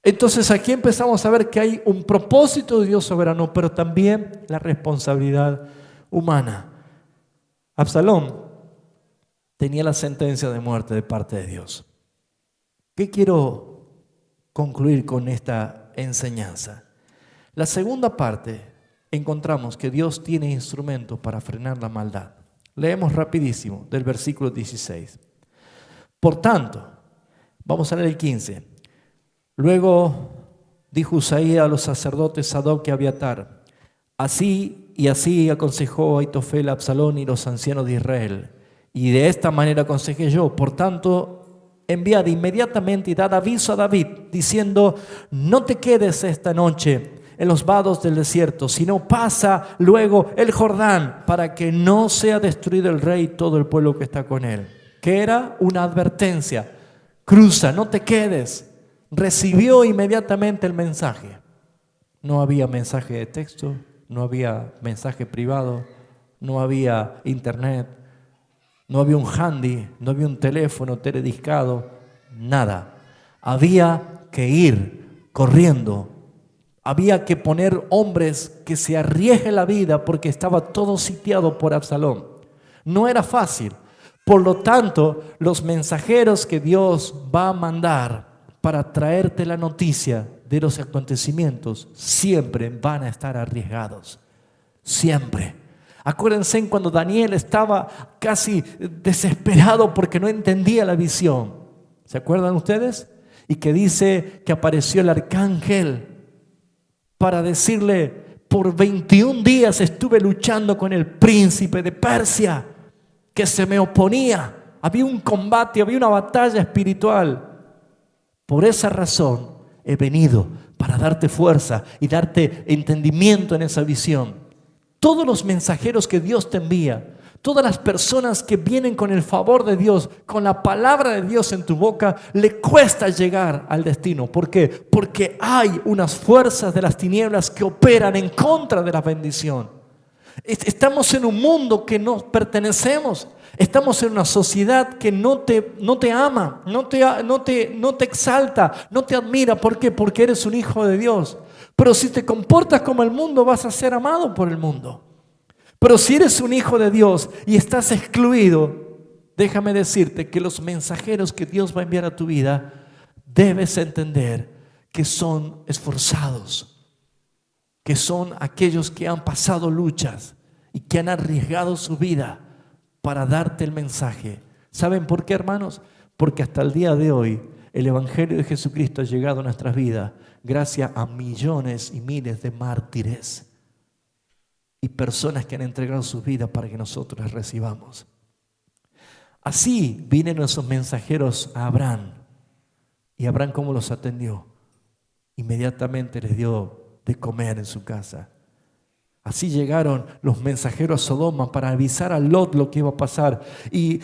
Entonces aquí empezamos a ver que hay un propósito de Dios soberano, pero también la responsabilidad humana. Absalón tenía la sentencia de muerte de parte de Dios. ¿Qué quiero concluir con esta enseñanza? La segunda parte, encontramos que Dios tiene instrumentos para frenar la maldad. Leemos rapidísimo del versículo 16. Por tanto, vamos a leer el 15. Luego dijo Usaía a los sacerdotes Sadoc y Abiatar: así y así aconsejó Ahitofel a Absalón y los ancianos de Israel. Y de esta manera aconsejé yo. Por tanto, enviad inmediatamente y dad aviso a David, diciendo: no te quedes esta noche en los vados del desierto, sino pasa luego el Jordán, para que no sea destruido el rey y todo el pueblo que está con él. Que era una advertencia: cruza, no te quedes. Recibió inmediatamente el mensaje. No había mensaje de texto, no había mensaje privado, no había internet, no había un handy, no había un teléfono telediscado, nada. Había que ir corriendo. Había que poner hombres que se arriesguen la vida porque estaba todo sitiado por Absalón. No era fácil. Por lo tanto, los mensajeros que Dios va a mandar para traerte la noticia de los acontecimientos siempre van a estar arriesgados. Siempre. Acuérdense cuando Daniel estaba casi desesperado porque no entendía la visión. ¿Se acuerdan ustedes? Y que dice que apareció el arcángel para decirle: por 21 días estuve luchando con el príncipe de Persia que se me oponía. Había un combate, había una batalla espiritual. Por esa razón he venido para darte fuerza y darte entendimiento en esa visión. Todos los mensajeros que Dios te envía, todas las personas que vienen con el favor de Dios, con la palabra de Dios en tu boca, le cuesta llegar al destino. ¿Por qué? Porque hay unas fuerzas de las tinieblas que operan en contra de la bendición. Estamos en un mundo que no pertenecemos. Estamos en una sociedad que no te ama, no te exalta, no te admira. ¿Por qué? Porque eres un hijo de Dios. Pero si te comportas como el mundo, vas a ser amado por el mundo. Pero si eres un hijo de Dios y estás excluido, déjame decirte que los mensajeros que Dios va a enviar a tu vida, debes entender que son esforzados, que son aquellos que han pasado luchas y que han arriesgado su vida para darte el mensaje. ¿Saben por qué, hermanos? Porque hasta el día de hoy el Evangelio de Jesucristo ha llegado a nuestras vidas gracias a millones y miles de mártires y personas que han entregado sus vidas para que nosotros las recibamos. Así vinieron esos mensajeros a Abraham. ¿Y Abraham cómo los atendió? Inmediatamente les dio de comer en su casa. Así llegaron los mensajeros a Sodoma para avisar a Lot lo que iba a pasar. Y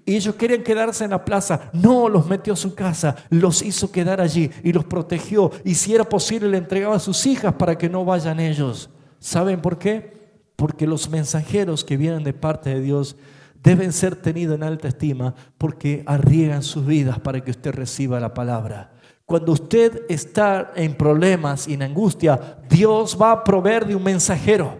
ellos querían quedarse en la plaza. No, los metió a su casa, los hizo quedar allí y los protegió. Y si era posible, le entregaba a sus hijas para que no vayan ellos. ¿Saben por qué? Porque los mensajeros que vienen de parte de Dios deben ser tenidos en alta estima porque arriesgan sus vidas para que usted reciba la palabra. Cuando usted está en problemas y en angustia, Dios va a proveer de un mensajero.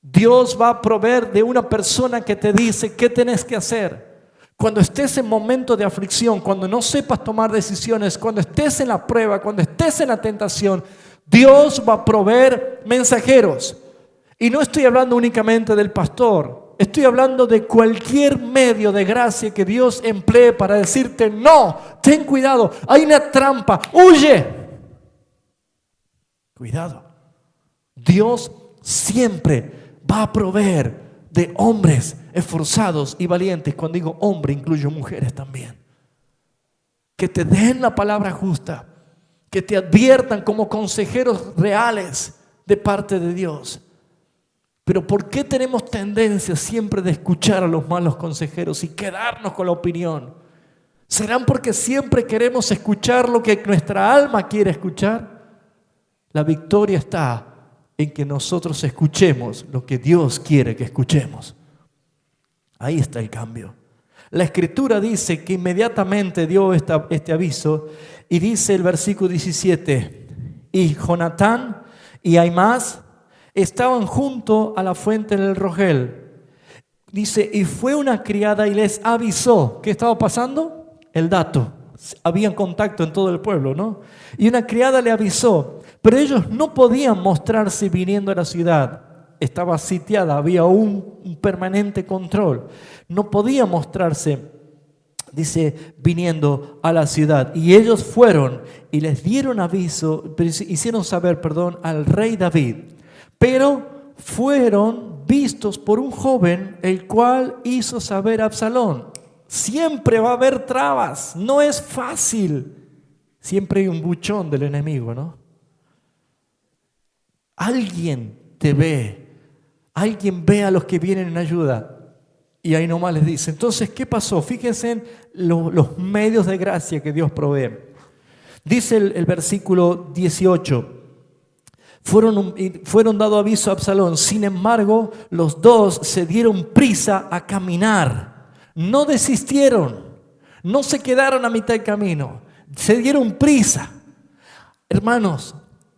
Dios va a proveer de una persona que te dice qué tenés que hacer. Cuando estés en momentos de aflicción, cuando no sepas tomar decisiones, cuando estés en la prueba, cuando estés en la tentación, Dios va a proveer mensajeros. Y no estoy hablando únicamente del pastor. Estoy hablando de cualquier medio de gracia que Dios emplee para decirte: no, ten cuidado, hay una trampa, huye. Cuidado. Dios siempre va a proveer de hombres esforzados y valientes. Cuando digo hombre, incluyo mujeres también. Que te den la palabra justa, que te adviertan como consejeros reales de parte de Dios. Pero ¿por qué tenemos tendencia siempre de escuchar a los malos consejeros y quedarnos con la opinión? ¿Serán porque siempre queremos escuchar lo que nuestra alma quiere escuchar? La victoria está en que nosotros escuchemos lo que Dios quiere que escuchemos. Ahí está el cambio. La Escritura dice que inmediatamente dio este aviso y dice el versículo 17, y Jonatán y Ahimaaz estaban junto a la fuente del Rogel. Dice, y fue una criada y les avisó. ¿Qué estaba pasando? El dato. Había contacto en todo el pueblo, ¿no? Y una criada le avisó, pero ellos no podían mostrarse viniendo a la ciudad. Estaba sitiada, había un permanente control. No podía mostrarse, dice, viniendo a la ciudad. Y ellos fueron y les dieron aviso, hicieron saber, al rey David. Pero fueron vistos por un joven, el cual hizo saber a Absalón. Siempre va a haber trabas, no es fácil. Siempre hay un buchón del enemigo, ¿no? Alguien te ve, alguien ve a los que vienen en ayuda. Y ahí nomás les dice. Entonces, ¿qué pasó? Fíjense en los medios de gracia que Dios provee. Dice el versículo 18. Fueron dado aviso a Absalón. Sin embargo, los dos se dieron prisa a caminar. No desistieron. No se quedaron a mitad del camino. Se dieron prisa. Hermanos,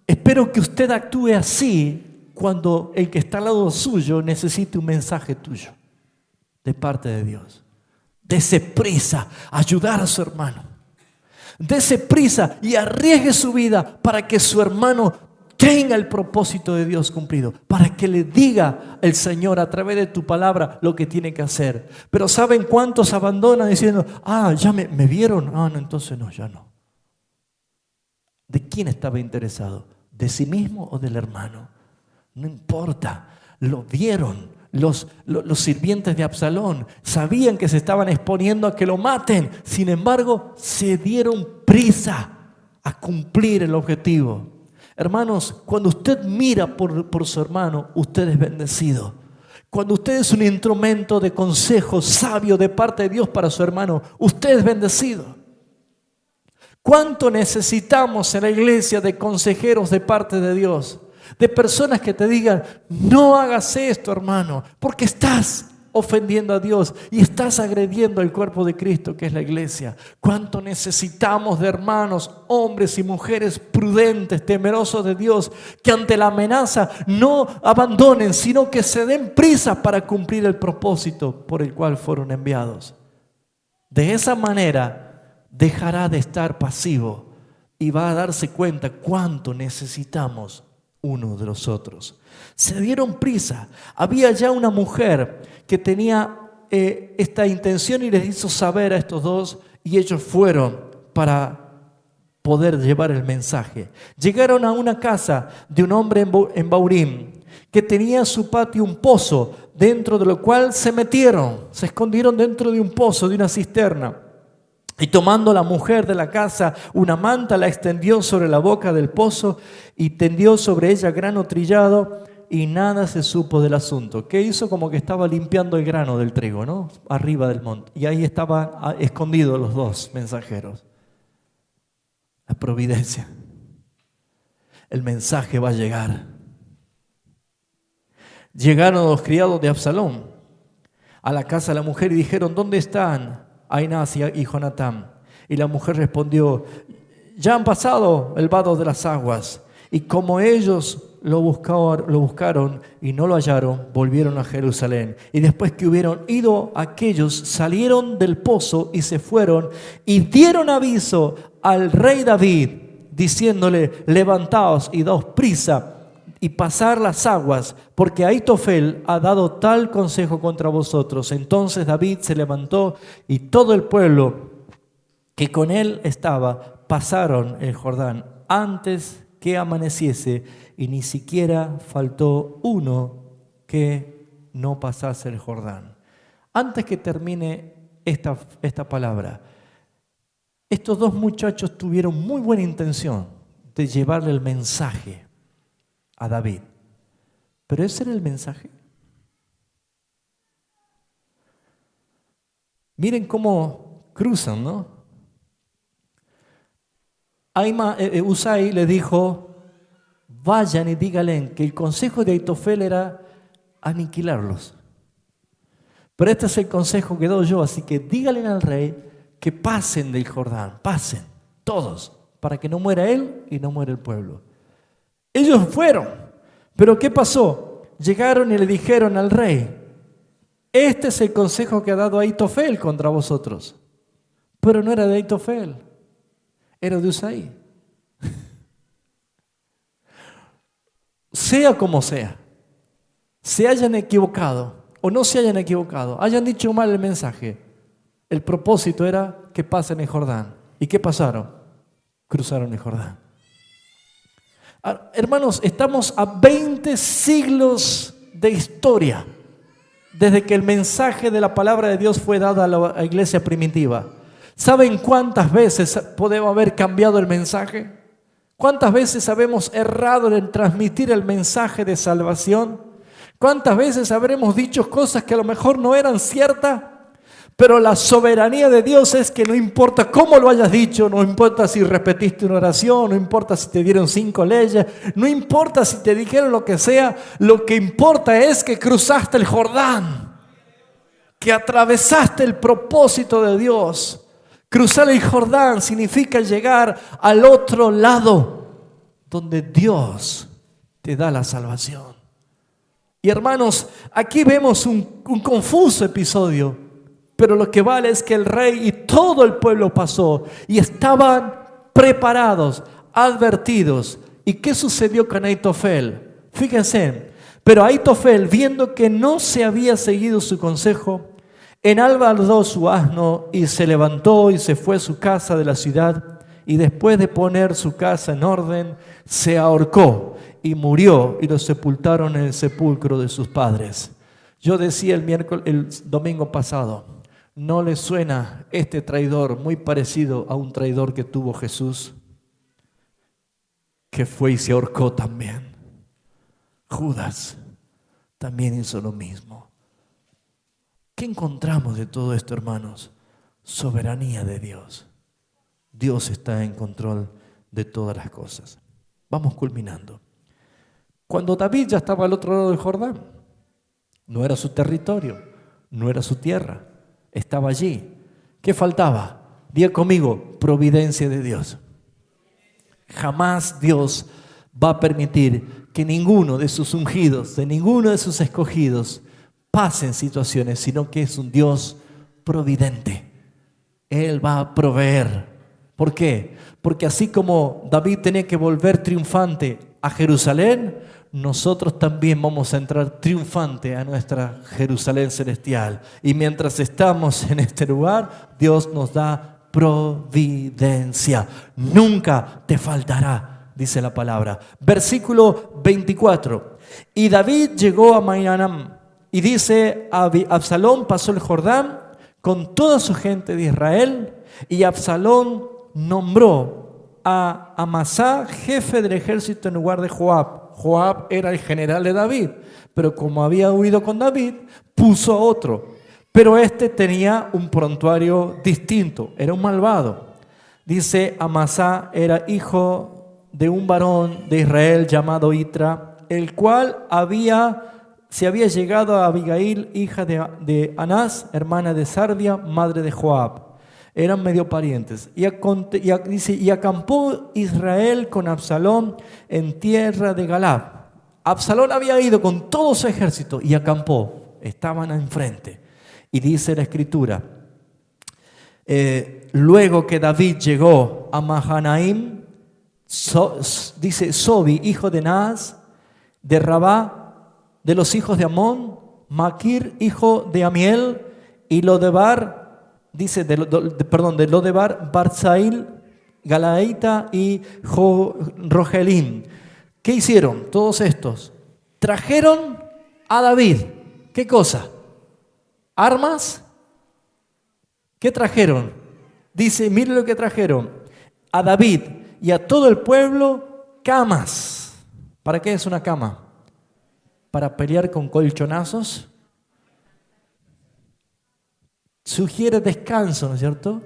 espero que usted actúe así cuando el que está al lado suyo necesite un mensaje tuyo de parte de Dios. Dese prisa a ayudar a su hermano. Dese prisa y arriesgue su vida para que su hermano tenga el propósito de Dios cumplido, para que le diga el Señor a través de tu palabra lo que tiene que hacer. Pero ¿saben cuántos abandonan diciendo, ya me vieron? No, entonces no, ya no. ¿De quién estaba interesado? ¿De sí mismo o del hermano? No importa, lo vieron. Los sirvientes de Absalón sabían que se estaban exponiendo a que lo maten. Sin embargo, se dieron prisa a cumplir el objetivo. Hermanos, cuando usted mira por su hermano, usted es bendecido. Cuando usted es un instrumento de consejo sabio de parte de Dios para su hermano, usted es bendecido. ¿Cuánto necesitamos en la iglesia de consejeros de parte de Dios? De personas que te digan, no hagas esto, hermano, porque estás ofendiendo a Dios y estás agrediendo el cuerpo de Cristo, que es la iglesia. ¿Cuánto necesitamos de hermanos, hombres y mujeres prudentes, temerosos de Dios, que ante la amenaza no abandonen, sino que se den prisa para cumplir el propósito por el cual fueron enviados? De esa manera dejará de estar pasivo y va a darse cuenta cuánto necesitamos uno de los otros. Se dieron prisa. Había ya una mujer que tenía esta intención y les hizo saber a estos dos, y ellos fueron para poder llevar el mensaje. Llegaron a una casa de un hombre en Baurim que tenía en su patio un pozo, dentro de lo cual se metieron, se escondieron dentro de un pozo, de una cisterna. Y tomando la mujer de la casa una manta, la extendió sobre la boca del pozo y tendió sobre ella grano trillado, y nada se supo del asunto. ¿Qué hizo? Como que estaba limpiando el grano del trigo, ¿no? Arriba del monte. Y ahí estaban escondidos los dos mensajeros. La providencia. El mensaje va a llegar. Llegaron los criados de Absalón a la casa de la mujer y dijeron, ¿dónde están Ahimaaz y Jonatán? Y la mujer respondió, ya han pasado el vado de las aguas. Y como ellos lo buscaron y no lo hallaron, volvieron a Jerusalén. Y después que hubieron ido aquellos, salieron del pozo y se fueron y dieron aviso al rey David, diciéndole, levantaos y daos prisa y pasar las aguas, porque Ahitofel ha dado tal consejo contra vosotros. Entonces David se levantó y todo el pueblo que con él estaba pasaron el Jordán antes que amaneciese, y ni siquiera faltó uno que no pasase el Jordán. Antes que termine esta palabra, estos dos muchachos tuvieron muy buena intención de llevarle el mensaje a David. ¿Pero ese era el mensaje? Miren cómo cruzan, ¿no? Usai le dijo, vayan y díganle que el consejo de Aitofel era aniquilarlos. Pero este es el consejo que doy yo, así que díganle al rey que pasen del Jordán, pasen, todos, para que no muera él y no muera el pueblo. Ellos fueron, pero ¿qué pasó? Llegaron y le dijeron al rey, este es el consejo que ha dado Aitofel contra vosotros. Pero no era de Aitofel, era de Husai. Sea como sea, se hayan equivocado o no se hayan equivocado, hayan dicho mal el mensaje, el propósito era que pasen el Jordán. ¿Y qué pasaron? Cruzaron el Jordán. Hermanos, estamos a 20 siglos de historia desde que el mensaje de la palabra de Dios fue dado a la iglesia primitiva. ¿Saben cuántas veces podemos haber cambiado el mensaje? ¿Cuántas veces habremos errado en transmitir el mensaje de salvación? ¿Cuántas veces habremos dicho cosas que a lo mejor no eran ciertas? Pero la soberanía de Dios es que no importa cómo lo hayas dicho, no importa si repetiste una oración, no importa si te dieron 5 leyes, no importa si te dijeron lo que sea, lo que importa es que cruzaste el Jordán, que atravesaste el propósito de Dios. Cruzar el Jordán significa llegar al otro lado, donde Dios te da la salvación. Y hermanos, aquí vemos un confuso episodio, pero lo que vale es que el rey y todo el pueblo pasó y estaban preparados, advertidos. ¿Y qué sucedió con Aitofel? Fíjense, pero Aitofel, viendo que no se había seguido su consejo, enalbardó su asno y se levantó y se fue a su casa de la ciudad, y después de poner su casa en orden, se ahorcó y murió, y lo sepultaron en el sepulcro de sus padres. Yo decía el domingo pasado, ¿no le suena este traidor muy parecido a un traidor que tuvo Jesús? Que fue y se ahorcó también. Judas también hizo lo mismo. ¿Qué encontramos de todo esto, hermanos? Soberanía de Dios. Dios está en control de todas las cosas. Vamos culminando. Cuando David ya estaba al otro lado del Jordán, no era su territorio, no era su tierra, estaba allí. ¿Qué faltaba? Diga conmigo, providencia de Dios. Jamás Dios va a permitir que ninguno de sus ungidos, de ninguno de sus escogidos, pasen situaciones, sino que es un Dios providente. Él va a proveer. ¿Por qué? Porque así como David tenía que volver triunfante a Jerusalén, nosotros también vamos a entrar triunfante a nuestra Jerusalén celestial. Y mientras estamos en este lugar, Dios nos da providencia. Nunca te faltará, dice la palabra. Versículo 24. Y David llegó a Mahanam. Y dice, Absalón pasó el Jordán con toda su gente de Israel, y Absalón nombró a Amasá jefe del ejército en lugar de Joab. Joab era el general de David, pero como había huido con David, puso a otro. Pero este tenía un prontuario distinto, era un malvado. Dice, Amasá era hijo de un varón de Israel llamado Itra, el cual se había llegado a Abigail, hija de Anás, hermana de Sarvia, madre de Joab. Eran medio parientes. Y acampó Israel con Absalón en tierra de Galad. Absalón había ido con todo su ejército y acampó. Estaban enfrente. Y dice la escritura, luego que David llegó a Mahanaim, dice Sobi, hijo de Naas, de Rabá, de los hijos de Amón, Maquir, hijo de Amiel, y Lodebar, dice, de Lodebar, Barzail, Galaita y Rogelim. ¿Qué hicieron todos estos? Trajeron a David. ¿Qué cosa? ¿Armas? ¿Qué trajeron? Dice, mire lo que trajeron. A David y a todo el pueblo, camas. ¿Para qué es una cama? Para pelear con colchonazos. Sugiere descanso, ¿no es cierto?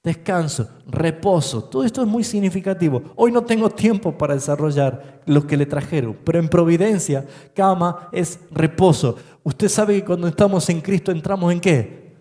descanso, reposo. Todo esto es muy significativo. Hoy no tengo tiempo para desarrollar lo que le trajeron, pero en providencia, cama es reposo. Usted sabe que cuando estamos en Cristo entramos ¿en qué?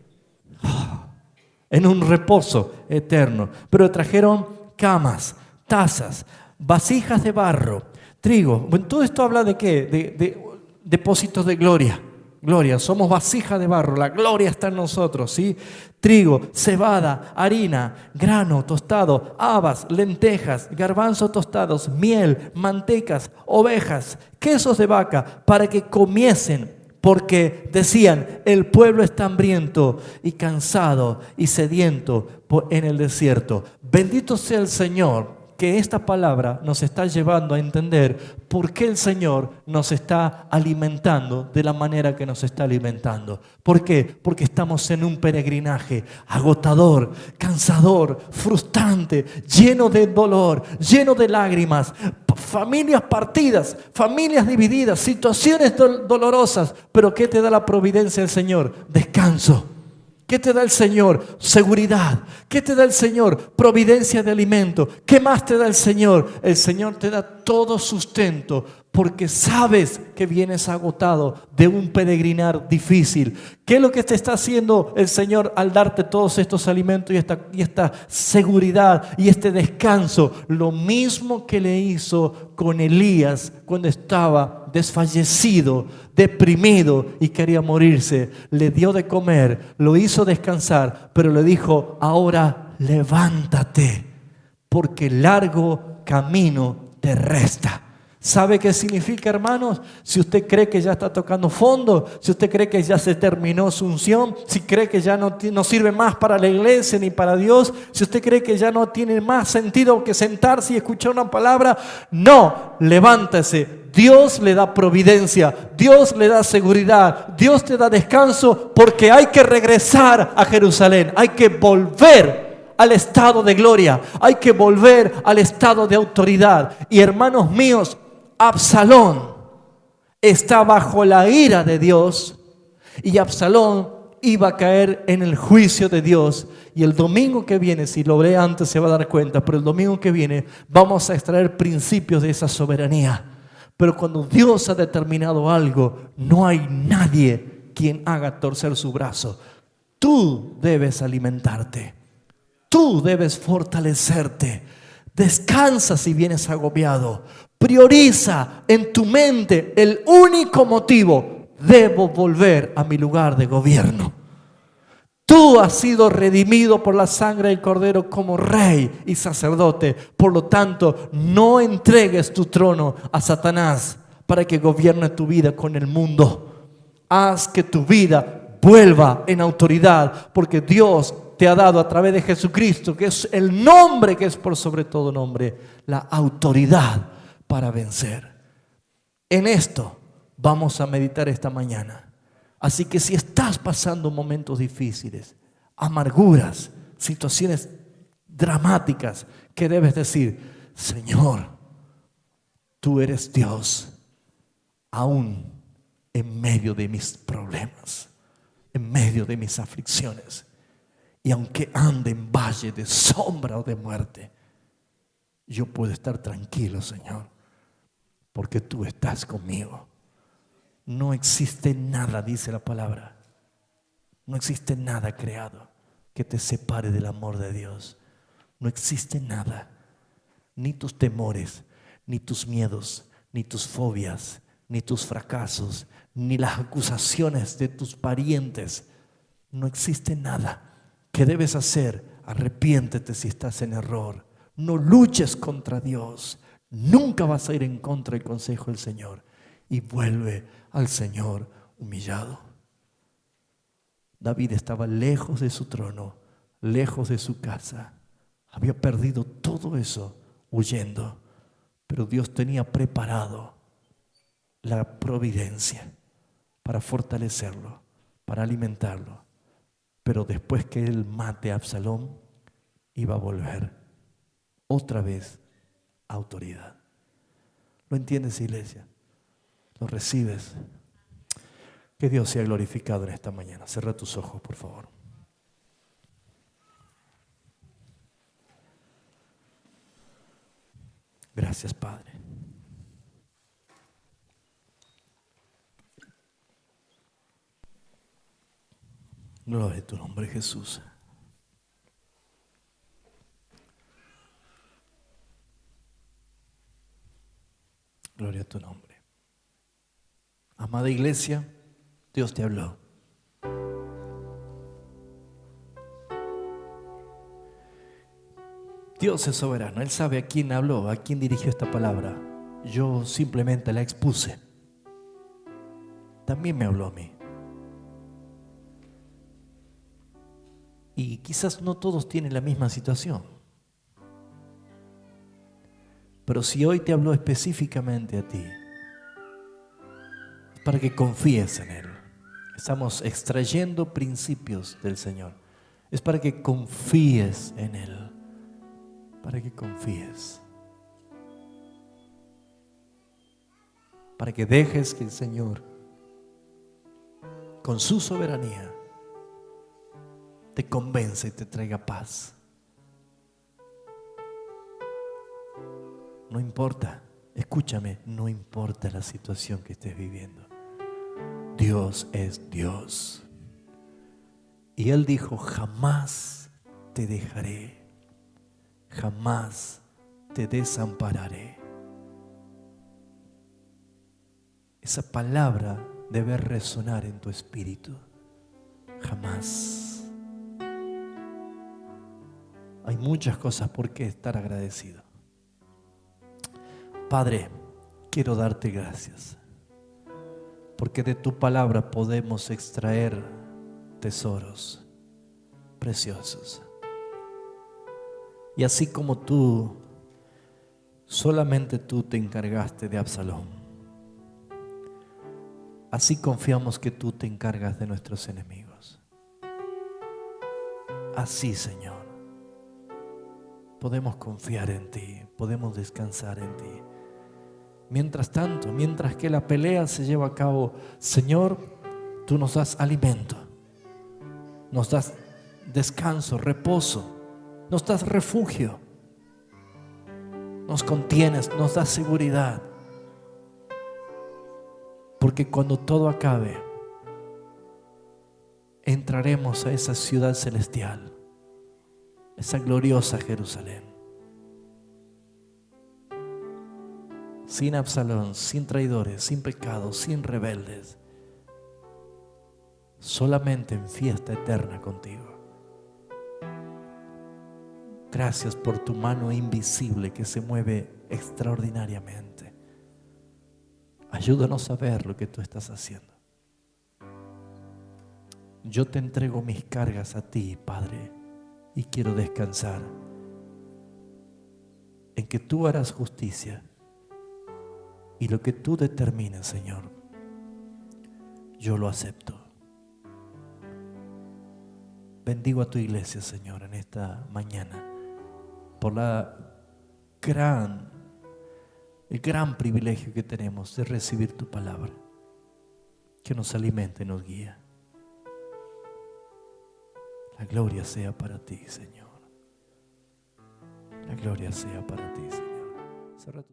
En un reposo eterno. Pero trajeron camas, tazas, vasijas de barro, trigo. Bueno, todo esto habla de ¿qué? De depósitos de gloria. Gloria, somos vasija de barro, la gloria está en nosotros, ¿sí? Trigo, cebada, harina, grano tostado, habas, lentejas, garbanzos tostados, miel, mantecas, ovejas, quesos de vaca, para que comiesen, porque decían, el pueblo está hambriento y cansado y sediento en el desierto. Bendito sea el Señor, que esta palabra nos está llevando a entender por qué el Señor nos está alimentando de la manera que nos está alimentando. ¿Por qué? Porque estamos en un peregrinaje agotador, cansador, frustrante, lleno de dolor, lleno de lágrimas, familias partidas, familias divididas, situaciones dolorosas. Pero ¿qué te da la providencia del Señor? Descanso. ¿Qué te da el Señor? Seguridad. ¿Qué te da el Señor? Providencia de alimento. ¿Qué más te da el Señor? El Señor te da todo sustento porque sabes que vienes agotado de un peregrinar difícil. ¿Qué es lo que te está haciendo el Señor al darte todos estos alimentos y esta seguridad y este descanso? Lo mismo que le hizo con Elías cuando estaba desfallecido, deprimido y quería morirse. Le dio de comer, lo hizo descansar, pero le dijo, ahora levántate, porque largo camino te resta. ¿Sabe qué significa, hermanos? Si usted cree que ya está tocando fondo, si usted cree que ya se terminó su unción, si cree que ya no sirve más para la iglesia ni para Dios, si usted cree que ya no tiene más sentido que sentarse y escuchar una palabra, no, levántese. Dios le da providencia, Dios le da seguridad, Dios te da descanso, porque hay que regresar a Jerusalén, hay que volver al estado de gloria, hay que volver al estado de autoridad. Y hermanos míos, Absalón está bajo la ira de Dios y Absalón iba a caer en el juicio de Dios. Y el domingo que viene, si lo lee antes se va a dar cuenta, pero el domingo que viene vamos a extraer principios de esa soberanía. Pero cuando Dios ha determinado algo, no hay nadie quien haga torcer su brazo. Tú debes alimentarte. Tú debes fortalecerte. Descansa si vienes agobiado. Prioriza en tu mente el único motivo. Debo volver a mi lugar de gobierno. Tú has sido redimido por la sangre del Cordero como rey y sacerdote. Por lo tanto, no entregues tu trono a Satanás para que gobierne tu vida con el mundo. Haz que tu vida vuelva en autoridad, porque Dios te ha dado a través de Jesucristo, que es el nombre que es por sobre todo nombre, la autoridad para vencer. En esto vamos a meditar esta mañana. Así que si estás pasando momentos difíciles, amarguras, situaciones dramáticas, ¿qué debes decir? Señor, tú eres Dios, aún en medio de mis problemas, en medio de mis aflicciones. Y aunque ande en valle de sombra o de muerte, yo puedo estar tranquilo, Señor, porque tú estás conmigo. No existe nada, dice la palabra, no existe nada creado que te separe del amor de Dios. No existe nada, ni tus temores, ni tus miedos, ni tus fobias, ni tus fracasos, ni las acusaciones de tus parientes. No existe nada. ¿Qué debes hacer? Arrepiéntete si estás en error. No luches contra Dios. Nunca vas a ir en contra del consejo del Señor. Y vuelve al Señor humillado. David estaba lejos de su trono, lejos de su casa. Había perdido todo eso huyendo. Pero Dios tenía preparado la providencia para fortalecerlo, para alimentarlo. Pero después que él mate a Absalón, iba a volver otra vez a autoridad. ¿Lo entiendes, iglesia? ¿Lo recibes? Que Dios sea glorificado en esta mañana. Cierra tus ojos, por favor. Gracias, Padre. Gloria a tu nombre, Jesús. Gloria a tu nombre. Amada iglesia, Dios te habló. Dios es soberano. Él sabe a quién habló, a quién dirigió esta palabra. Yo simplemente la expuse. También me habló a mí. Y quizás no todos tienen la misma situación. Pero si hoy te habló específicamente a ti, es para que confíes en Él. Estamos extrayendo principios del Señor. Es para que confíes en Él. Para que confíes. Para que dejes que el Señor, con su soberanía, te convenza y te traiga paz. No importa, escúchame, no importa la situación que estés viviendo. Dios es Dios. Y Él dijo, jamás te dejaré, jamás te desampararé. Esa palabra debe resonar en tu espíritu. Jamás. Hay muchas cosas por qué estar agradecido. Padre, quiero darte gracias, porque de tu palabra podemos extraer tesoros preciosos. Y así como tú, solamente tú te encargaste de Absalón, así confiamos que tú te encargas de nuestros enemigos. Así, Señor, podemos confiar en ti, podemos descansar en ti. Mientras tanto, mientras que la pelea se lleva a cabo, Señor, tú nos das alimento, nos das descanso, reposo, nos das refugio, nos contienes, nos das seguridad. Porque cuando todo acabe, entraremos a esa ciudad celestial, esa gloriosa Jerusalén. Sin Absalón, sin traidores, sin pecados, sin rebeldes. Solamente en fiesta eterna contigo. Gracias por tu mano invisible que se mueve extraordinariamente. Ayúdanos a ver lo que tú estás haciendo. Yo te entrego mis cargas a ti, Padre, y quiero descansar en que tú harás justicia. Y lo que tú determines, Señor, yo lo acepto. Bendigo a tu iglesia, Señor, en esta mañana, por el gran privilegio que tenemos de recibir tu palabra, que nos alimenta y nos guía. La gloria sea para ti, Señor. La gloria sea para ti, Señor.